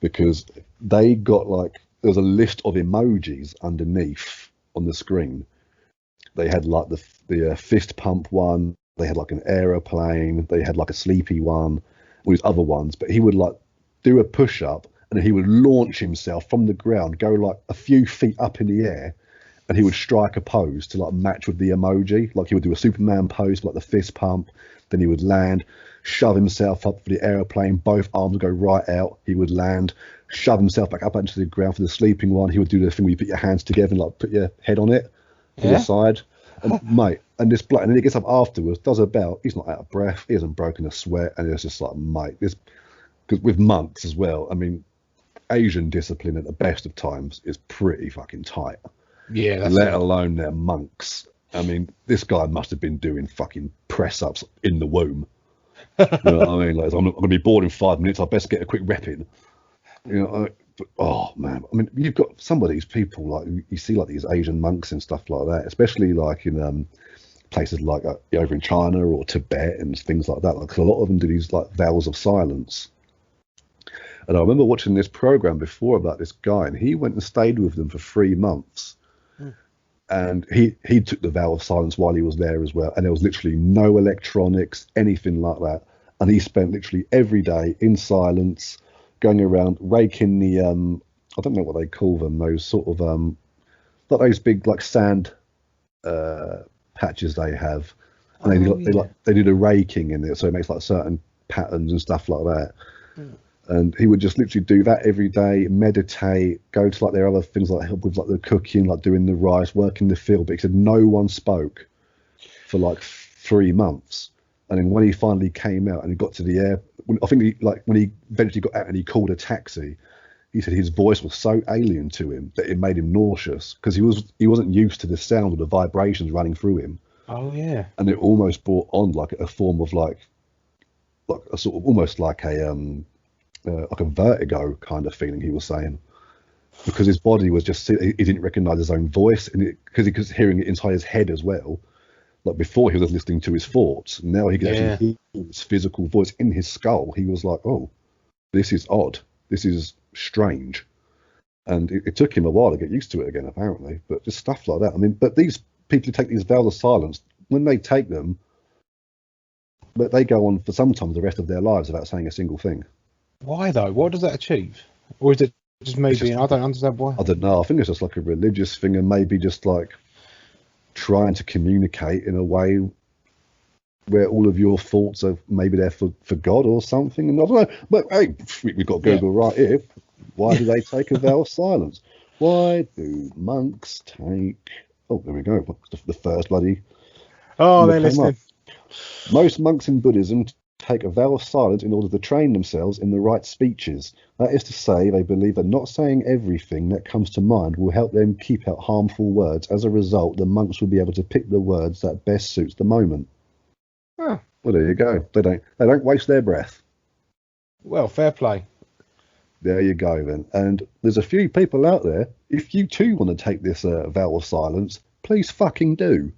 because they got like, there's a list of emojis underneath on the screen. They had like the fist pump one, they had like an aeroplane, they had like a sleepy one, all these other ones, but he would like do a push-up and he would launch himself from the ground, go like a few feet up in the air, and he would strike a pose to like match with the emoji. Like he would do a Superman pose, like the fist pump, then he would land, shove himself up for the aeroplane, both arms would go right out, he would land, shove himself back up into the ground for the sleeping one. He would do the thing where you put your hands together and like put your head on it to the side. And mate, and this bloke, and then he gets up afterwards, he's not out of breath, he hasn't broken a sweat, and it's just like, mate, this, because with monks as well, I mean, Asian discipline at the best of times is pretty fucking tight. Yeah, that's let alone their monks. I mean, this guy must have been doing fucking press ups in the womb. You know what I mean? Like, I'm going to be bored in 5 minutes. I best get a quick rep in. You know, oh man. I mean, you've got some of these people, like you see, like these Asian monks and stuff like that, especially like in places like over in China or Tibet and things like that. Like a lot of them do these like vows of silence. And I remember watching this program before about this guy, and he went and stayed with them for 3 months. And he took the vow of silence while he was there as well. And there was literally no electronics, anything like that. And he spent literally every day in silence, going around raking the I don't know what they call them, those sort of like those big like sand patches they have. And they do the raking in it, so it makes like certain patterns and stuff like that. And he would just literally do that every day, meditate, go to like their other things like help with like the cooking, like doing the rice, working the field. But he said no one spoke for like 3 months. And then when he finally came out and he got to the air, I think when he eventually got out and he called a taxi, he said his voice was so alien to him that it made him nauseous, because he wasn't used to the sound of the vibrations running through him. Oh yeah. And it almost brought on like a form of like a sort of almost like a vertigo kind of feeling, he was saying, because his body was just, he didn't recognize his own voice, and because he was hearing it inside his head as well. Like before he was listening to his thoughts, now he could actually hear his physical voice in his skull. He was like, oh, this is odd, this is strange. And it took him a while to get used to it again, apparently. But just stuff like that. I mean, but these people who take these vows of silence, when they take them, but they go on for sometimes the rest of their lives without saying a single thing. Why though? What does that achieve? Or is it just maybe? I don't understand why. I don't know. I think it's just like a religious thing, and maybe just like trying to communicate in a way where all of your thoughts are maybe there for God or something. And I don't know. But hey, we've got Google right here. Why do they take a vow of silence? Why do monks take? Oh, there we go. The first bloody. Oh, they're listening. Most monks in Buddhism take a vow of silence in order to train themselves in the right speeches. That is to say, they believe that not saying everything that comes to mind will help them keep out harmful words. As a result, the monks will be able to pick the words that best suits the moment. Oh. Well, there you go. They don't waste their breath. Well, fair play. There you go then. And there's a few people out there. If you too want to take this vow of silence, please fucking do.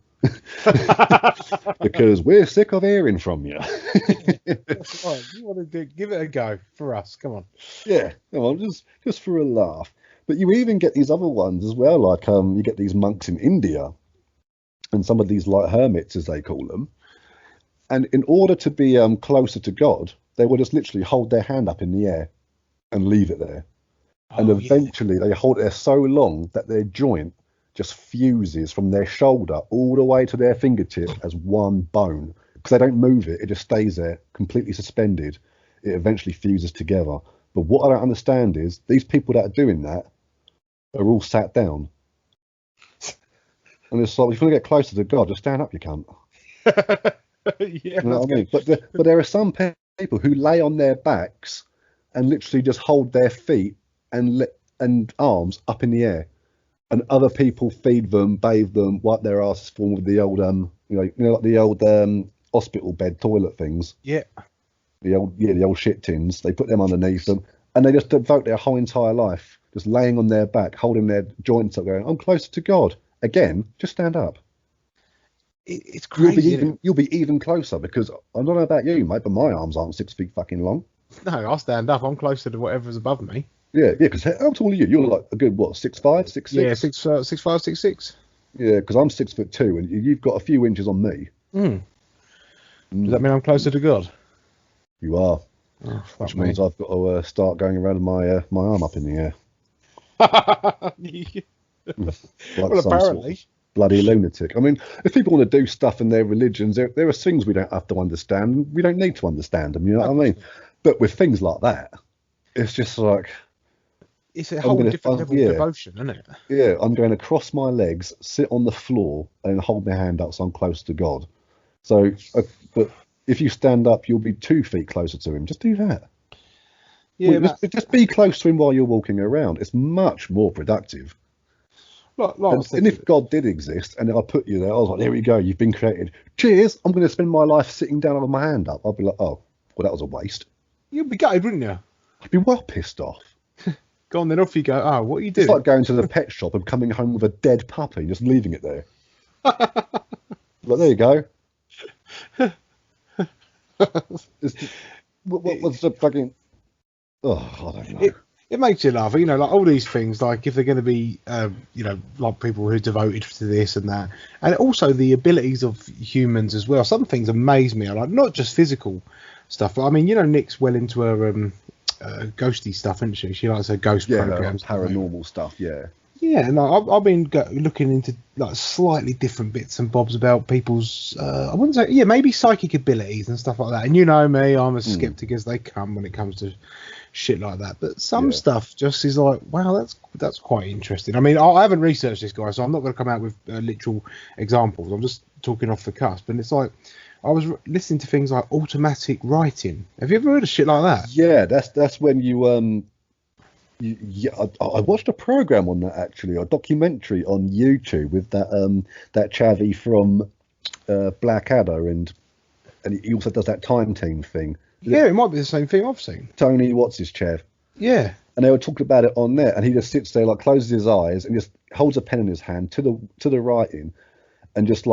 Because we're sick of hearing from you. Right, you want to give it a go for us? Come on. Yeah, come on, just for a laugh. But you even get these other ones as well, like you get these monks in India, and some of these like hermits, as they call them. And in order to be closer to God, they would just literally hold their hand up in the air, and leave it there. And eventually they hold it there so long that their joint just fuses from their shoulder all the way to their fingertip as one bone. Because they don't move it, it just stays there completely suspended. It eventually fuses together. But what I don't understand is these people that are doing that are all sat down. And it's like, if you want to get closer to God, just stand up, you cunt. Yeah, you know what I mean? But there are some people who lay on their backs and literally just hold their feet and arms up in the air, and other people feed them, bathe them, wipe their asses for them with the old like the old hospital bed toilet things. Yeah. The old shit tins. They put them underneath them, and they just devote their whole entire life just laying on their back, holding their joints up, going, "I'm closer to God." Again, just stand up. It's crazy. You'll be even closer, because I don't know about you, mate, but my arms aren't 6 feet fucking long. No, I'll stand up. I'm closer to whatever's above me. Yeah, because how tall are you? You're like a good, what, 6'5", 6'6"? Yeah, 6'5", 6'6". Yeah, because I'm 6'2", and you've got a few inches on me. Does that mean I'm closer to God? You are. Oh, which means I've got to start going around with my arm up in the air. Well, apparently. Bloody lunatic. I mean, if people want to do stuff in their religions, there are things we don't have to understand. We don't need to understand them, you know what I mean? But with things like that, it's just like... It's a whole different level of devotion, isn't it? Yeah, I'm going to cross my legs, sit on the floor, and hold my hand up so I'm close to God. So, but if you stand up, you'll be 2 feet closer to him. Just do that. Yeah, just be close to him while you're walking around. It's much more productive. And if God did exist, and I put you there, I was like, there we go, you've been created. Cheers, I'm going to spend my life sitting down with my hand up. I'd be like, oh, well, that was a waste. You'd be gutted, wouldn't you? I'd be well pissed off. Go on, then off you go. Oh, what are you doing? It's like going to the pet shop and coming home with a dead puppy and just leaving it there. Like, there you go. What's the fucking... Oh, I don't know. It makes you laugh, you know, like all these things, like if they're going to be, like people who are devoted to this and that, and also the abilities of humans as well. Some things amaze me, like not just physical stuff, but I mean, you know, Nick's well into her ghosty stuff, isn't she? She likes her ghost programs, paranormal stuff, yeah. Yeah, and I've been looking into like slightly different bits and bobs about people's, I wouldn't say, maybe psychic abilities and stuff like that. And you know me, I'm as skeptic as they come when it comes to shit like that. But some stuff just is like, wow, that's quite interesting. I mean, I haven't researched this guy, so I'm not going to come out with literal examples. I'm just talking off the cusp. And it's like, I was listening to things like automatic writing. Have you ever heard of shit like that? Yeah, that's when I watched a program on that, actually, a documentary on YouTube with that chavvy from Blackadder, and he also does that Time Team thing. Yeah, it might be the same thing I've seen. Tony, what's his chav? Yeah. And they were talking about it on there, and he just sits there, like, closes his eyes and just holds a pen in his hand to the writing, and just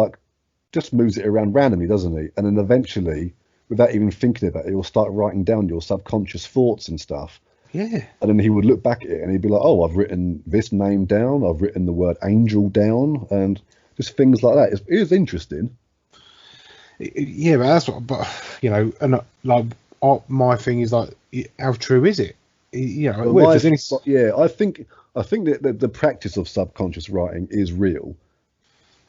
moves it around randomly, doesn't he? And then eventually, without even thinking about it, he'll start writing down your subconscious thoughts and stuff. Yeah. And then he would look back at it and he'd be like, oh, I've written this name down, I've written the word angel down, and just things like that. It is interesting. Yeah, but you know, and like my thing is like, how true is it? You know, I think that the practice of subconscious writing is real.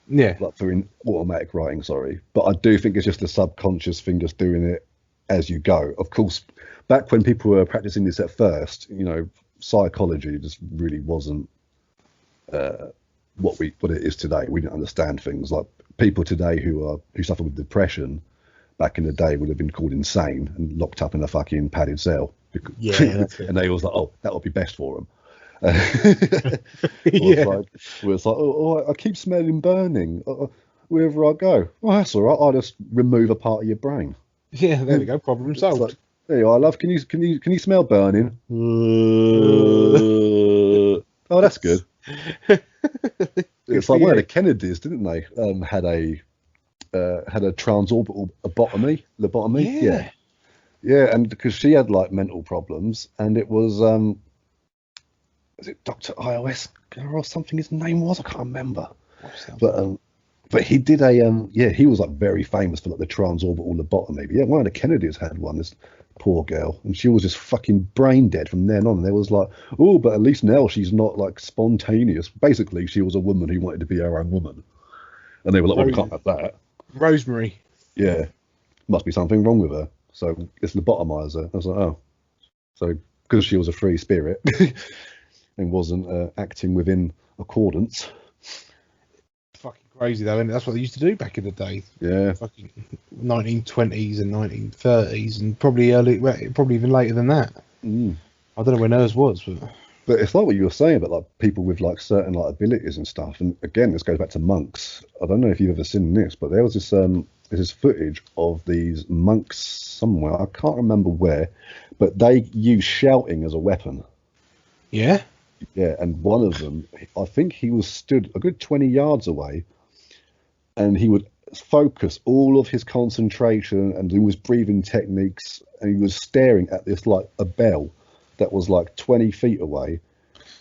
Yeah. Like for automatic writing, sorry. But I do think it's just the subconscious thing, just doing it as you go. Of course, back when people were practicing this at first, you know, psychology just really wasn't what it is today. We didn't understand things. Like people today who suffer with depression back in the day would have been called insane and locked up in a fucking padded cell. Yeah, that's it. And they was like, oh, that would be best for them. Yeah. It's like, oh, I keep smelling burning wherever I go. Oh, that's all right. I'll just remove a part of your brain. Yeah, there we go. Problem solved. Like, there you are, love. Can you smell burning? Oh, that's good. It's like one of the Kennedys, didn't they? Had a transorbital lobotomy. Yeah, and because she had like mental problems, and it was it Dr. iOS or something his name was? I can't remember. But But he did a he was like very famous for like the transorbital lobotomy. But yeah, one of the Kennedys had one. This poor girl, and she was just fucking brain dead from then on. And there was like, oh, but at least now she's not like spontaneous. Basically, she was a woman who wanted to be her own woman, and they were like, well, we can't have that. Rosemary. Yeah, must be something wrong with her. So it's lobotomize her. I was like, oh, so because she was a free spirit and wasn't acting within accordance. Fucking crazy though, and that's what they used to do back in the day. Yeah, Fucking 1920s and 1930s, and probably early, probably even later than that. I don't know when hers was, but it's like what you were saying about like people with like certain like abilities and stuff. And again, this goes back to monks. I don't know if you've ever seen this, but there was this footage of these monks somewhere. I can't remember where, but they use shouting as a weapon. Yeah. Yeah, and one of them, I think he was stood a good 20 yards away, and he would focus all of his concentration and do his breathing techniques, and he was staring at this like a bell that was like 20 feet away,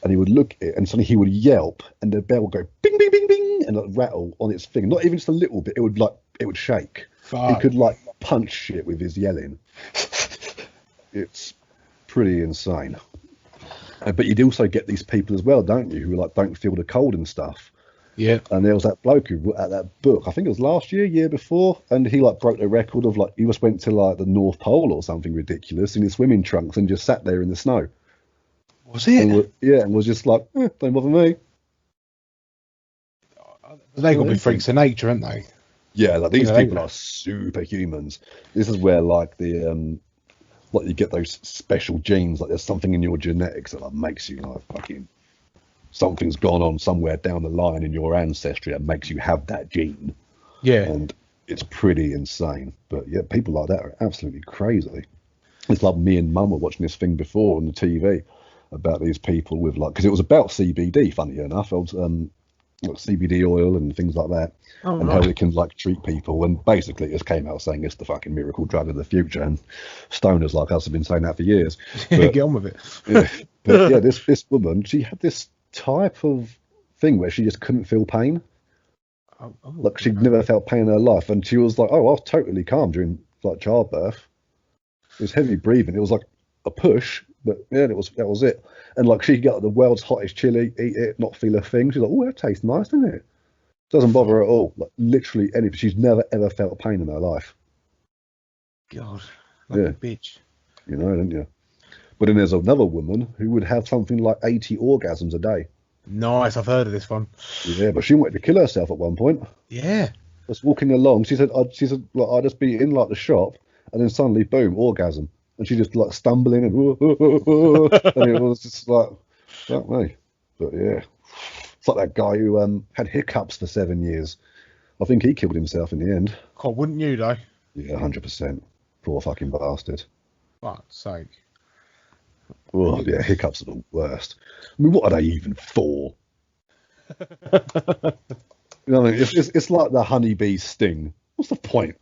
and he would look at it, and suddenly he would yelp, and the bell would go bing, bing, bing, bing, and like rattle on its finger. Not even just a little bit; it would shake. Fuck. He could like punch shit with his yelling. It's pretty insane. But you'd also get these people as well, don't you, who like don't feel the cold and stuff. Yeah. And there was that bloke who wrote that book, I think it was last year before, and he like broke the record of like he just went to like the North Pole or something ridiculous in his swimming trunks and just sat there in the snow. Was it? And was just like, don't bother me. They got to be freaks of nature, aren't they? Yeah, like these people are superhumans. This is where like the like you get those special genes, like there's something in your genetics that like makes you like fucking something's gone on somewhere down the line in your ancestry that makes you have that gene. Yeah. And it's pretty insane. But yeah, people like that are absolutely crazy. It's like me and Mum were watching this thing before on the TV about these people with like, because it was about CBD, funny enough. It was like CBD oil and things like that, and how it can like treat people. And basically, it just came out saying it's the fucking miracle drug of the future. And stoners like us have been saying that for years. But, get on with it. Yeah, but yeah, this woman, she had this type of thing where she just couldn't feel pain. Like she'd never felt pain in her life, and she was like, "Oh, I was totally calm during like childbirth. It was heavy breathing. It was like a push, but yeah, that was it. And like she got the world's hottest chili, eat it, not feel a thing. She's like, oh, that tastes nice, doesn't it? Doesn't bother her at all. Like literally anything. She's never ever felt pain in her life. God, like a bitch. You know, don't you? But then there's another woman who would have something like 80 orgasms a day. Nice, I've heard of this one. Yeah, but she wanted to kill herself at one point. Yeah. Just walking along, she said, like, I'd just be in like the shop, and then suddenly, boom, orgasm. And she just like stumbling and, and it was just like, fuck me. But yeah, it's like that guy who had hiccups for 7 years. I think he killed himself in the end. God, wouldn't you though? Yeah, 100%. Poor fucking bastard. Fuck's sake. Oh yeah, hiccups are the worst. I mean, what are they even for? You know what I mean? It's like the honeybee's sting. What's the point?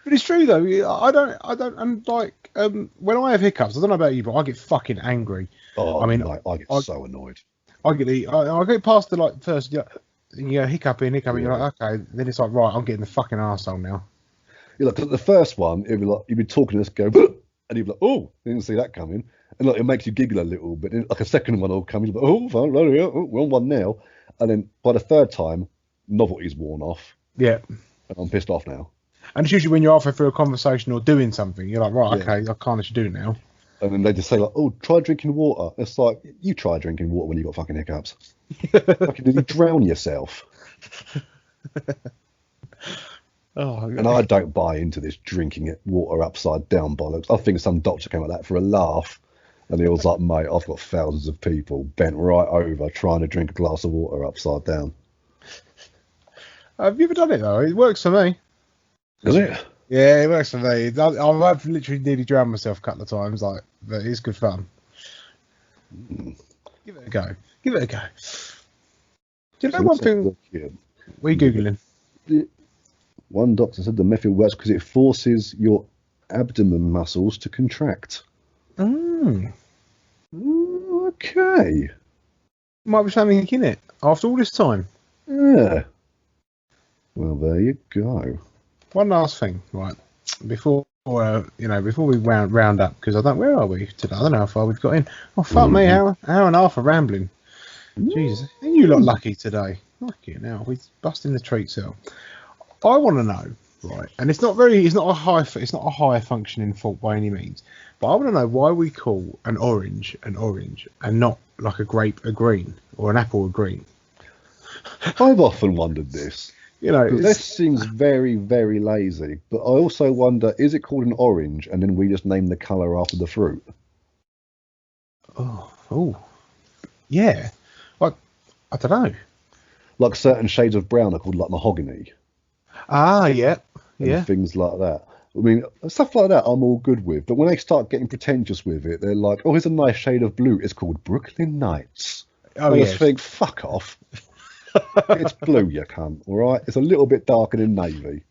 But it's true though. I don't. And like, when I have hiccups, I don't know about you, but I get fucking angry. Oh, I mean, I get so annoyed. I get past the like first, you know, hiccuping, you're like, okay. Then it's like, right, I'm getting the fucking arsehole now. Yeah, like the first one, it'd be like you'd be talking, just go, and you'd be like, oh, didn't see that coming, and like it makes you giggle a little bit. Then, like a second one will come, you're like, oh, we're on one now, and then by the third time, novelty's worn off. Yeah. And I'm pissed off now. And it's usually when you're halfway through a conversation or doing something, you're like, right, okay, I can't let you do it now. And then they just say like, oh, try drinking water. It's like, you try drinking water when you got fucking hiccups. Fucking, did you drown yourself? And I don't buy into this drinking it water upside down bollocks. I think some doctor came at that for a laugh, and he was like, mate, I've got thousands of people bent right over trying to drink a glass of water upside down. Have you ever done it though? It works for me. Does it? Yeah, it works for me. I've literally nearly drowned myself a couple of times, like, but it's good fun. Give it a go. Do you know one thing? What are you Googling? One doctor said the method works because it forces your abdomen muscles to contract. Okay. Okay. Might be something in it after all this time. Yeah. Well, there you go. One last thing, right? Before before we round up, because I don't. Where are we today? I don't know how far we've got in. Oh fuck me, hour and a half of rambling. Jesus, are you lot lucky today? Lucky now, we're busting the treats out. I want to know, right? And it's not a high functioning fault by any means. But I want to know why we call an orange and not like a grape a green or an apple a green. I've often wondered this. This seems very, very lazy. But I also wonder, is it called an orange and then we just name the colour after the fruit? Oh, yeah. I don't know. Like certain shades of brown are called like mahogany. Ah, yeah. And things like that. I mean, stuff like that I'm all good with. But when they start getting pretentious with it, they're like, oh, here's a nice shade of blue. It's called Brooklyn Nights. I just think, fuck off. It's blue, you cunt, all right? It's a little bit darker than navy.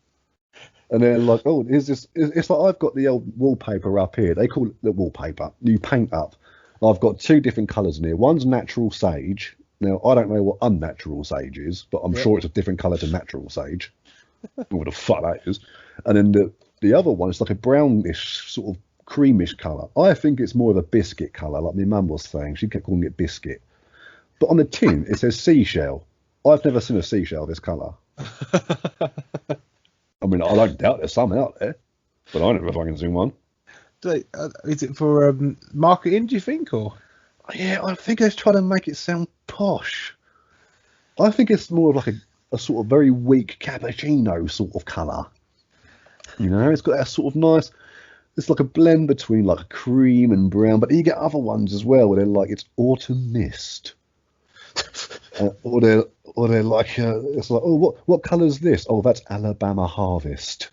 And they're like, oh, is this? It's like I've got the old wallpaper up here. They call it the wallpaper. You paint up. I've got two different colours in here. One's natural sage. Now, I don't know what unnatural sage is, but I'm sure it's a different colour to natural sage. What the fuck that is. And then the other one is like a brownish, sort of creamish colour. I think it's more of a biscuit colour, like my mum was saying. She kept calling it biscuit. But on the tin, it says seashell. I've never seen a seashell this colour. I mean, I don't doubt there's some out there, but I never fucking seen one. Is it for marketing, do you think, or? Yeah, I think they're trying to make it sound posh. I think it's more of like a sort of very weak cappuccino sort of colour. It's got that sort of nice. It's like a blend between like cream and brown, but you get other ones as well where they're like it's autumn mist, or they're like it's like, oh, what colour's this? Oh, that's Alabama Harvest.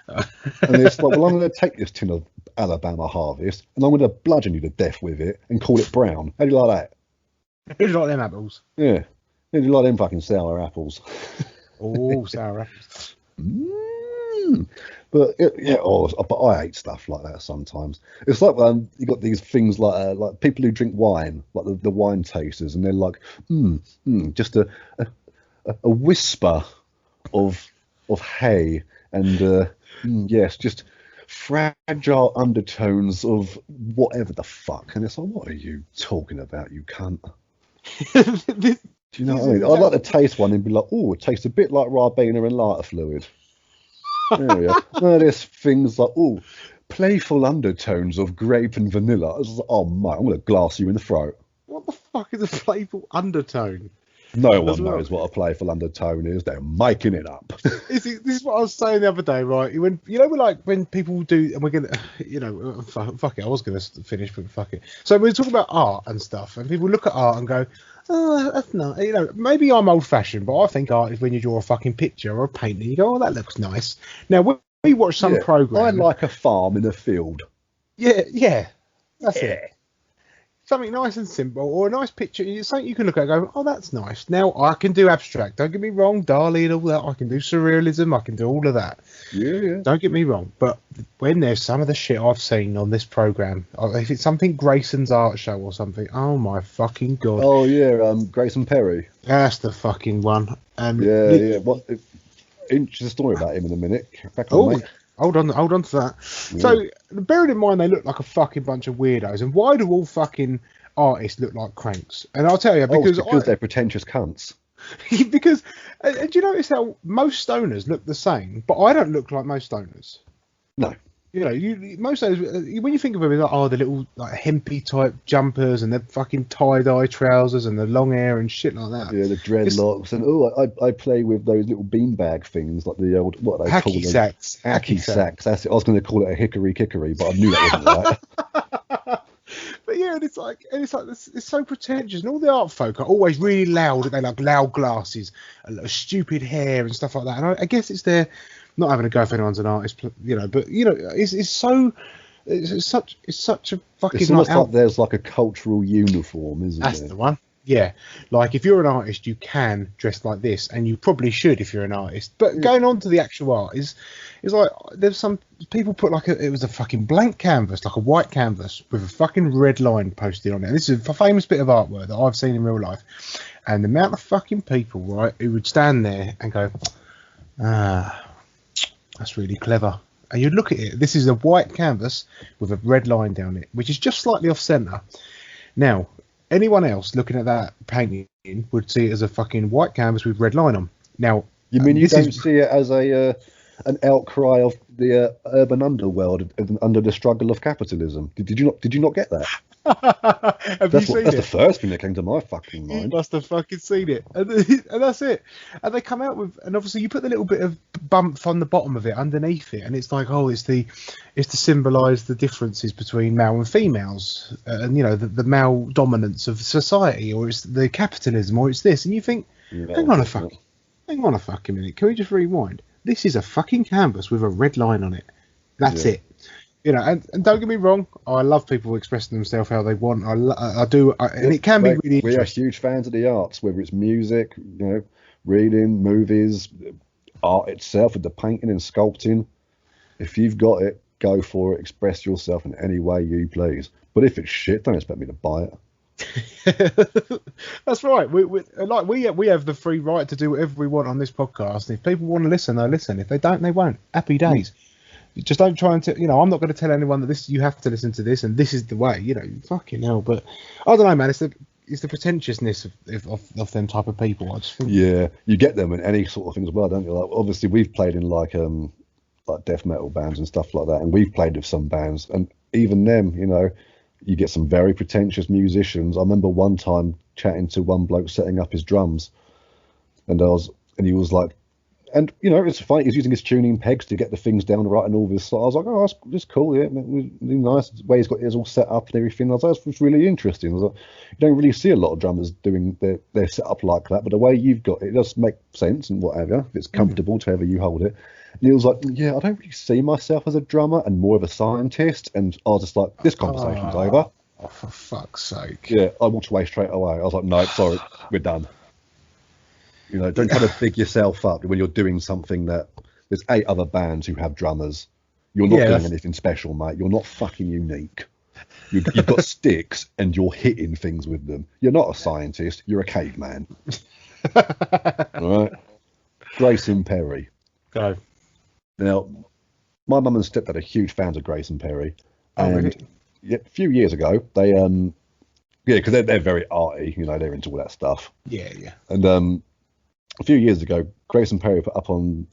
And it's like, well, I'm going to take this tin of Alabama Harvest and I'm going to bludgeon you to death with it and call it brown. How do you like that? How do you like them apples? Yeah. How do you like them fucking sour apples? Oh, sour apples. But but I hate stuff like that sometimes. It's like you got these things like people who drink wine, like the wine tasters, and they're like, just a whisper of hay and yes, just fragile undertones of whatever the fuck. And it's like, what are you talking about, you cunt? Do you know what I mean? I'd like to taste one and be like, oh, it tastes a bit like Ribena and lighter fluid. There we are. No, there's things like, oh, playful undertones of grape and vanilla. I was like, oh, mate, I'm going to glass you in the throat. What the fuck is a playful undertone? No one knows what a playful undertone is. They're making it up. This is what I was saying the other day, right? When people do, and we're gonna, fuck it. I was gonna finish, but fuck it. So we're talking about art and stuff, and people look at art and go, oh, that's not. Maybe I'm old-fashioned, but I think art is when you draw a fucking picture or a painting. You go, oh, that looks nice. Now when we watch some program, I like a farm in a field. Yeah, that's it. Something nice and simple, or a nice picture. Something you can look at and go, oh, that's nice. Now, I can do abstract. Don't get me wrong, Dali and all that. I can do surrealism. I can do all of that. Yeah. Don't get me wrong. But when there's some of the shit I've seen on this programme, if it's something Grayson's art show or something, oh, my fucking God. Oh, yeah, Grayson Perry. That's the fucking one. Yeah. What? Interesting story about him in a minute. Back on, mate. Hold on to that. Yeah. So, bearing in mind they look like a fucking bunch of weirdos, and why do all fucking artists look like cranks? And I'll tell you, because they're pretentious cunts. Because, do you notice how most stoners look the same, but I don't look like most stoners? No. Most of those, when you think of them, it's like, the little like hempy type jumpers and the fucking tie-dye trousers and the long hair and shit like that. Yeah, the dreadlocks and I play with those little beanbag things like the old what are they called? Hacky sacks. Hacky sacks. That's it. I was going to call it a hickory kickory, but I knew that wasn't right. But yeah, it's so pretentious, and all the art folk are always really loud. They like loud glasses, and stupid hair and stuff like that. And I guess it's their. Not having a go if anyone's an artist, but it's such a fucking. It's almost like there's like a cultural uniform, isn't That's there? the one. Yeah, like if you're an artist, you can dress like this, and you probably should if you're an artist. But going on to the actual art is like there's some people put it was a fucking blank canvas, like a white canvas with a fucking red line posted on it. And this is a famous bit of artwork that I've seen in real life, And the amount of fucking people, right, who would stand there and go, that's really clever. And you'd look at it. This is a white canvas with a red line down it, which is just slightly off centre. Now, anyone else looking at that painting would see it as a fucking white canvas with red line on. Now, you mean you don't see it as an outcry of the urban underworld under the struggle of capitalism? Did you not get that? That's the first thing that came to my fucking mind. You must have fucking seen it, and that's it. And they come out with, and obviously you put the little bit of bump on the bottom of it underneath it, and it's like, oh, it's to symbolise the differences between male and females, and you know the male dominance of society, or it's the capitalism, or it's this, and you think, hang on a fucking minute, can we just rewind? This is a fucking canvas with a red line on it. That's it. You know, and don't get me wrong, I love people expressing themselves how they want. I do, and it can be really interesting. We are huge fans of the arts, whether it's music, you know, reading, movies, art itself, with the painting and sculpting. If you've got it, go for it. Express yourself in any way you please. But if it's shit, don't expect me to buy it. That's right. We have the free right to do whatever we want on this podcast. And if people want to listen, they'll listen. If they don't, they won't. Happy days. Just don't try and I'm not going to tell anyone that this, you have to listen to this and this is the way, you know, fucking hell. But I don't know, man, it's the pretentiousness of them type of people. I just think. Yeah, you get them in any sort of thing as well, don't you? Like, obviously we've played in like death metal bands and stuff like that, and we've played with some bands, and even them, you know, you get some very pretentious musicians. I remember one time chatting to one bloke setting up his drums, and he was like, and you know, it's funny, he's using his tuning pegs to get the things down right and all this. So I was like, oh, that's cool, yeah, really nice the way he's got his all set up and everything. I was like, that's really interesting. I was like, you don't really see a lot of drummers doing their setup like that, but the way you've got it does make sense and whatever, if it's comfortable to however you hold it. And he was like, yeah, I don't really see myself as a drummer and more of a scientist. And I was just like, this conversation's over. Oh, for fuck's sake. Yeah, I walked away straight away. I was like, no, sorry, we're done. You know, don't try to big yourself up when you're doing something that there's 8 other bands who have drummers. You're not doing anything special, mate. You're not fucking unique. You've got sticks and you're hitting things with them. You're not a scientist. You're a caveman. All right? Grayson Perry. Go. Now, my mum and stepdad are huge fans of Grayson Perry. And a few years ago, they, because they're very arty, you know, they're into all that stuff. Yeah, yeah. And a few years ago, Grayson Perry put up on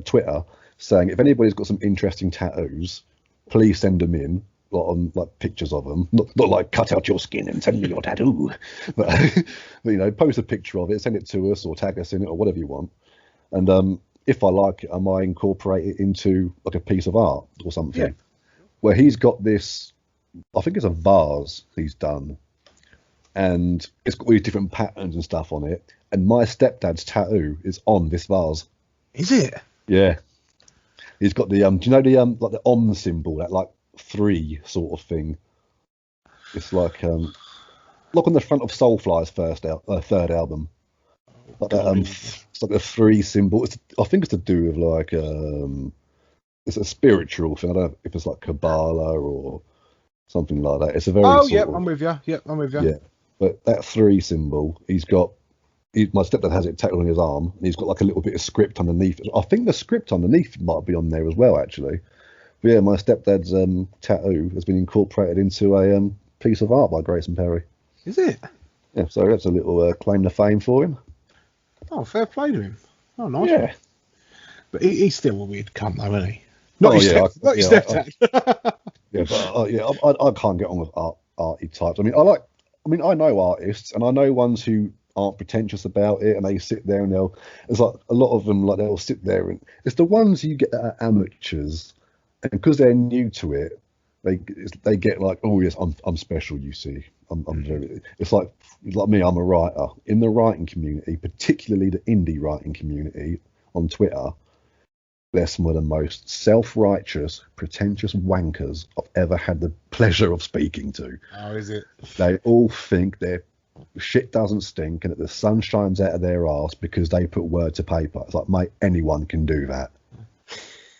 Twitter saying, if anybody's got some interesting tattoos, please send them in, like pictures of them. Not like cut out your skin and send me your tattoo. But, you know, post a picture of it, send it to us or tag us in it or whatever you want. And if I like it, I might incorporate it into like a piece of art or something. Yeah. Where he's got this, I think it's a vase he's done. And it's got all these different patterns and stuff on it. And my stepdad's tattoo is on this vase. Is it? Yeah. He's got the do you know the like the Om symbol, that like 3 sort of thing. It's like on the front of Soulfly's third album. Like that it's like a 3 symbol. I think it's to do with like it's a spiritual thing. I don't know if it's like Kabbalah or something like that. It's a very I'm with you. Yep, I'm with you. Yeah. But that 3 symbol, my stepdad has it tattooed on his arm, and he's got like a little bit of script underneath. I think the script underneath might be on there as well, actually. But yeah, my stepdad's tattoo has been incorporated into a piece of art by Grayson Perry. Is it? Yeah, so that's a little claim to fame for him. Oh, fair play to him. Oh, nice. Yeah. One. But he's still a weird cunt, though, isn't he? Not your stepdad. I can't get on with arty types. I mean, I know artists, and I know ones who aren't pretentious about it, and they sit there and it's like a lot of them, like they'll sit there, and it's the ones you get that are amateurs, and because they're new to it, they get like, oh yes, I'm special, you see, I'm very. It's like me, I'm a writer in the writing community, particularly the indie writing community on Twitter. They're some of the most self-righteous, pretentious wankers I've ever had the pleasure of speaking to. Oh, is it? They all think their shit doesn't stink and that the sun shines out of their arse because they put word to paper. It's like, mate, anyone can do that.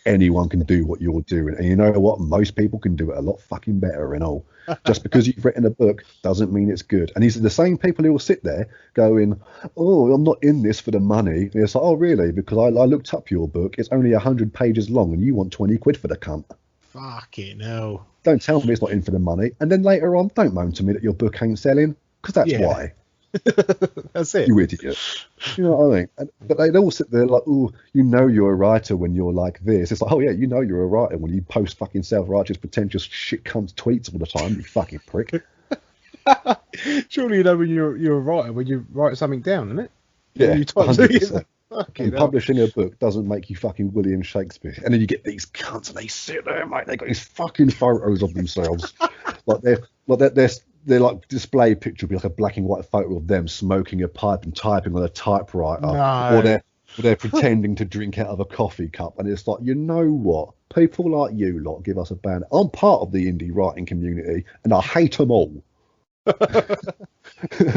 Anyone can do what you're doing. And you know what? Most people can do it a lot fucking better and all. Just because you've written a book doesn't mean it's good. And these are the same people who will sit there going, "Oh, I'm not in this for the money." And it's like, "Oh, really? Because I looked up your book. It's only 100 pages long, and you want 20 quid for the cunt." Fucking hell. Don't tell me it's not in for the money. And then later on, don't moan to me that your book ain't selling, because that's why. That's it. You idiot. You know what I mean? But they all sit there like, "Oh, you know you're a writer when you're like this." It's like, "Oh yeah, you know you're a writer when you post fucking self-righteous, pretentious shit cunt tweets all the time, you fucking prick." Surely you know when you're a writer when you write something down, isn't it? Yeah, You type 100%. Fucking And hell. publishing a book doesn't make you fucking William Shakespeare. And then you get these cunts and they sit there, mate. They got these fucking photos of themselves, they're like display picture would be like a black and white photo of them smoking a pipe and typing on a typewriter, No. or they're pretending to drink out of a coffee cup. And it's like, you know what? People like you lot give us a ban. I'm part of the indie writing community, and I hate them all.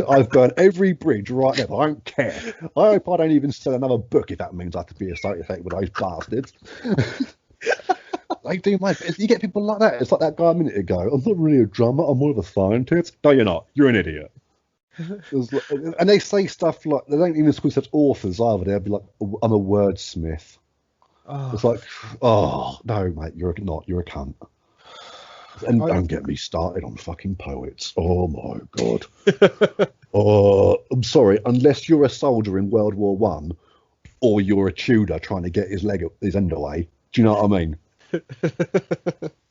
I've burned every bridge right now. I don't care. I hope I don't even sell another book if that means I have to be associated with those bastards. They do, mate. You get people like that. It's like that guy a minute ago. "I'm not really a drummer. I'm more of a scientist." No, you're not. You're an idiot. And they say stuff like, they don't even call themselves authors either. They'll be like, "I'm a wordsmith." It's like, oh no, mate, you're not. You're a cunt. And don't get me started on fucking poets. Oh my god. Oh, I'm sorry. Unless you're a soldier in World War One, or you're a Tudor trying to get his end away. Do you know what I mean?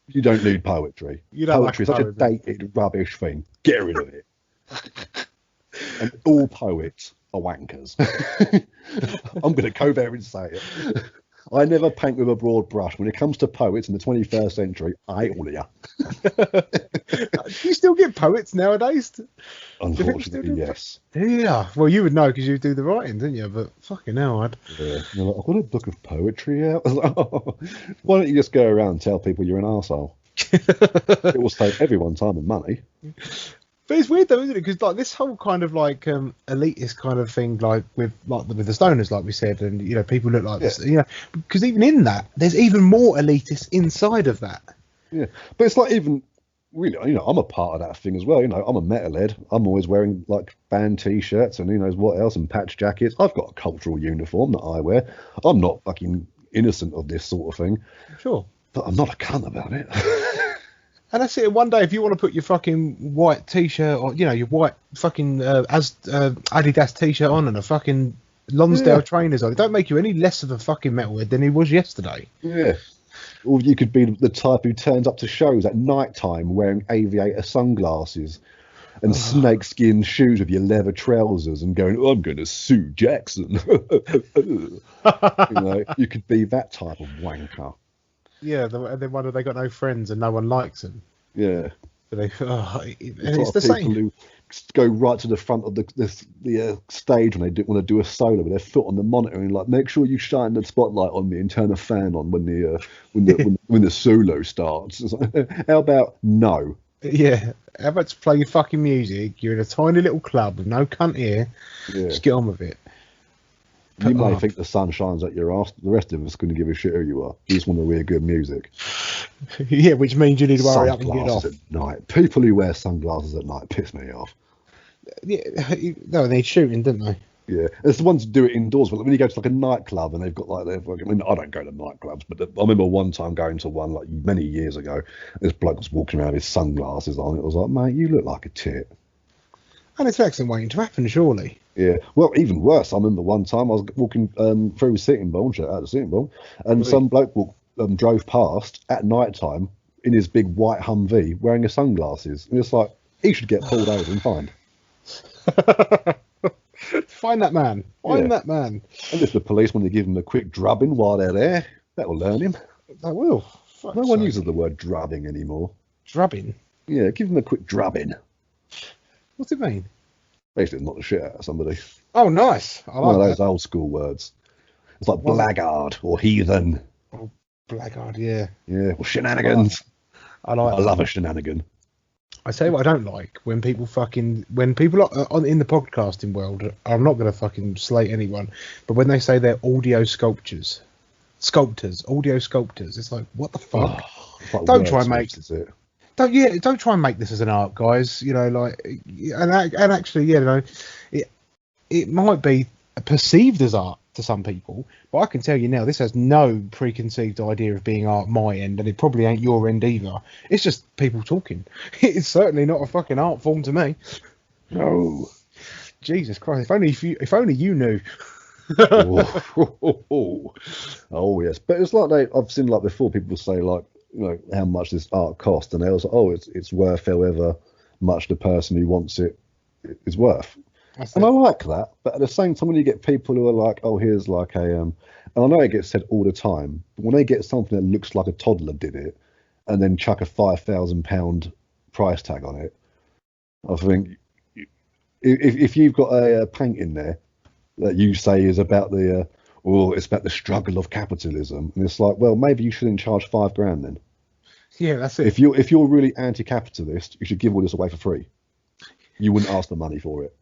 You don't need poetry. Poetry is such a dated, rubbish thing. Get rid of it. And all poets are wankers. I'm going to go there and say it. I never paint with a broad brush. When it comes to poets in the 21st century, I hate all of you. Do you still get poets nowadays? Unfortunately, yes. Yeah. Well, you would know because you do the writing, didn't you? But fucking hell, Yeah. Like, "I've got a book of poetry out." Why don't you just go around and tell people you're an arsehole? It will save everyone time and money. But it's weird though, isn't it? Because like this whole kind of like elitist kind of thing, like with the stoners, like we said, and you know, people look like this, you know, because even in that, there's even more elitists inside of that. Yeah, but it's like, even really, you know, I'm a part of that thing as well. You know, I'm a metalhead. I'm always wearing like band t-shirts and who knows what else, and patch jackets. I've got a cultural uniform that I wear. I'm not fucking innocent of this sort of thing. Sure. But I'm not a cunt about it. And that's it. One day, if you want to put your fucking white t-shirt or, you know, your white fucking Adidas t-shirt on and a fucking Lonsdale trainers on, it don't make you any less of a fucking metalhead than he was yesterday. Yeah. Or you could be the type who turns up to shows at night time wearing aviator sunglasses and snakeskin shoes with your leather trousers and going, "I'm going to sue Jackson." You know, you could be that type of wanker. Yeah, and then wonder they got no friends and no one likes them. Yeah. But they, It's it's the same. People who go right to the front of the stage when they want to do a solo with their foot on the monitor and like, "Make sure you shine the spotlight on me and turn a fan on when the solo starts." It's like, how about no? Yeah, how about to play your fucking music? You're in a tiny little club with no cunt here. Yeah. Just get on with it. You may think the sun shines at your ass. The rest of us couldn't give a shit who you are. You just want to hear good music. Yeah, which means you need to hurry up and get off. Sunglasses at night. People who wear sunglasses at night piss me off. Yeah, no, they're shooting, didn't they? Yeah, there's the ones who do it indoors. But when you go to like a nightclub and they've got like their fucking, I mean, I don't go to nightclubs, but I remember one time going to one like many years ago. This bloke was walking around with sunglasses on. It was like, "Mate, you look like a tit." And it's an accident waiting to happen, surely. Yeah, well, even worse. I remember one time I was walking through Sittingbourne, shout out to Sittingbourne, and some bloke drove past at night time in his big white Humvee wearing his sunglasses. And it's like, he should get pulled over and fined. Find that man. Find that man. And if the police want to give him a quick drubbing while they're there, that'll learn him. They will. No one uses the word drubbing anymore. Drubbing? Yeah, give him a quick drubbing. What's it mean? Basically, knock the shit out of somebody. Oh, nice. I like one of those old school words. It's like blackguard or heathen. Oh, blackguard, yeah. Yeah, or shenanigans. I love a shenanigan. I tell you what I don't like, when people are in the podcasting world, I'm not going to fucking slate anyone, but when they say they're audio sculptors, it's like, what the fuck? Like Don't try and make... Is it? don't try and make this as an art, guys. You know, like, and actually, yeah, you know, it might be perceived as art to some people, but I can tell you now, this has no preconceived idea of being art my end, and it probably ain't your end either. It's just people talking. It's certainly not a fucking art form to me. No. Jesus Christ! If only you knew. Oh yes, but it's like I've seen like before people say like, you know, how much this art cost, and they was like, oh, it's worth however much the person who wants it is worth. And I like that, but at the same time, when you get people who are like, oh, here's like and I know it gets said all the time, but when they get something that looks like a toddler did it, and then chuck a £5,000 price tag on it, I think if you've got a painting there that you say is about it's about the struggle of capitalism, and it's like, well, maybe you shouldn't charge £5,000 then. Yeah, that's it. If you're really anti-capitalist, you should give all this away for free. You wouldn't ask the money for it.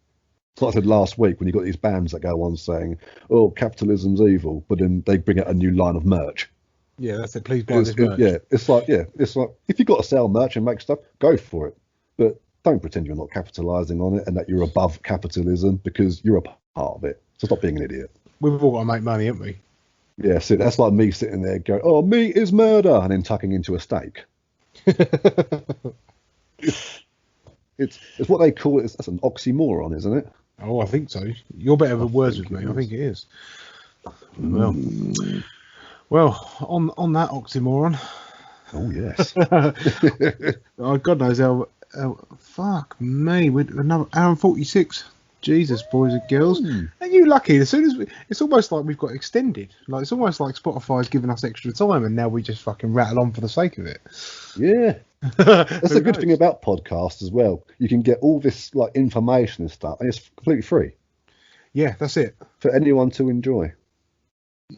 It's like I said last week when you got these bands that go on saying, "Oh, capitalism's evil," but then they bring out a new line of merch. Yeah, that's it. Please buy this merch. It's like if you've got to sell merch and make stuff, go for it, but don't pretend you're not capitalising on it and that you're above capitalism because you're a part of it. So stop being an idiot. We've all got to make money, haven't we? Yeah, so that's like me sitting there going, "Oh, meat is murder," and then tucking into a steak. It's what they call it. That's an oxymoron, isn't it? Oh, I think so. You're better with words with me. I think it is. Well, on that oxymoron. Oh yes. Oh, God knows how. Fuck me. We're another hour and 46. Jesus, boys and girls. And you lucky. As soon as it's almost like we've got extended. Like it's almost like Spotify's giving us extra time, and now we just fucking rattle on for the sake of it. Yeah. That's a good thing about podcasts as well. You can get all this like information and stuff, and it's completely free. Yeah, that's it. For anyone to enjoy.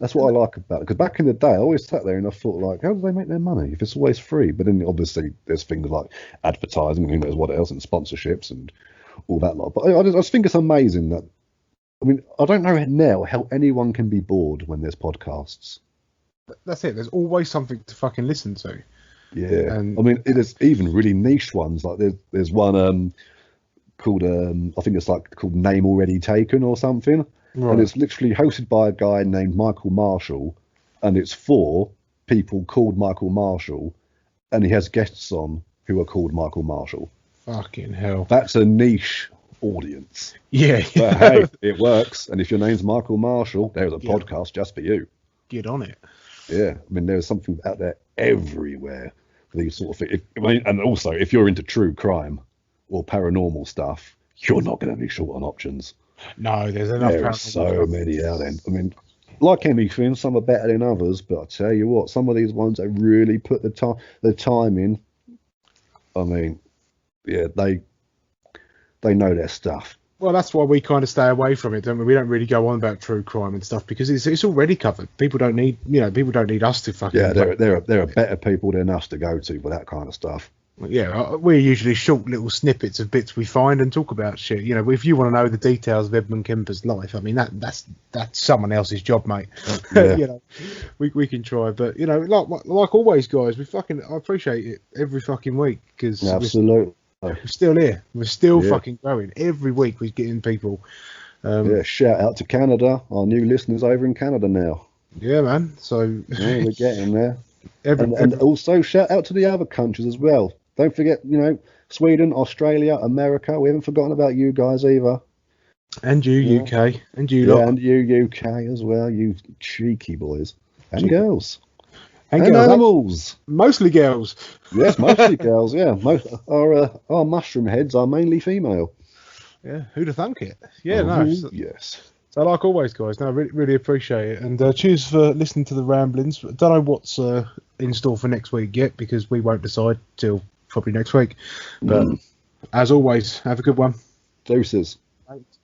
That's what I like about it. Because back in the day, I always sat there and I thought, like, how do they make their money if it's always free? But then obviously there's things like advertising and who knows what else, and sponsorships and all that lot. But I just think it's amazing that, I mean, I don't know now how anyone can be bored when there's podcasts. That's it. There's always something to fucking listen to. Yeah, and I mean, there's even really niche ones. Like there's one called I think it's like called Name Already Taken or something, right. And it's literally hosted by a guy named Michael Marshall, and it's for people called Michael Marshall, and he has guests on who are called Michael Marshall. Fucking hell, that's a niche audience. Yeah, but hey, it works. And if your name's Michael Marshall, there's a podcast just for you. Get on it. Yeah, I mean, there's something out there everywhere. These sort of things. And also, if you're into true crime or paranormal stuff, you're not going to be short on options. No, there's enough. There are so many out there. I mean, like anything, some are better than others, but I tell you what, some of these ones that really put the time in. I mean, yeah, they know their stuff. Well, that's why we kind of stay away from it, don't we? We don't really go on about true crime and stuff because it's already covered. People don't need us to fucking. Yeah, there are better people than us to go to for that kind of stuff. Yeah, we're usually short little snippets of bits we find and talk about shit. You know, if you want to know the details of Edmund Kemper's life, I mean that's someone else's job, mate. Yeah. You know, we can try, but you know, like always, guys, I appreciate it every fucking week because absolutely. We're still here. We're still fucking growing. Every week we're getting people. Shout out to Canada. Our new listeners over in Canada now. Yeah, man. So we're getting there. And also shout out to the other countries as well. Don't forget, you know, Sweden, Australia, America. We haven't forgotten about you guys either. And you, UK. And you lot. And you, UK as well. You cheeky boys. And girls. And animals. Mostly girls. Yes, mostly girls, yeah. Our mushroom heads are mainly female. Yeah, who'd have thunk it? Yeah, yes. So like always, guys, no, I really appreciate it. And cheers for listening to the ramblings. Don't know what's in store for next week yet because we won't decide till probably next week. But as always, have a good one. Deuces. Thanks.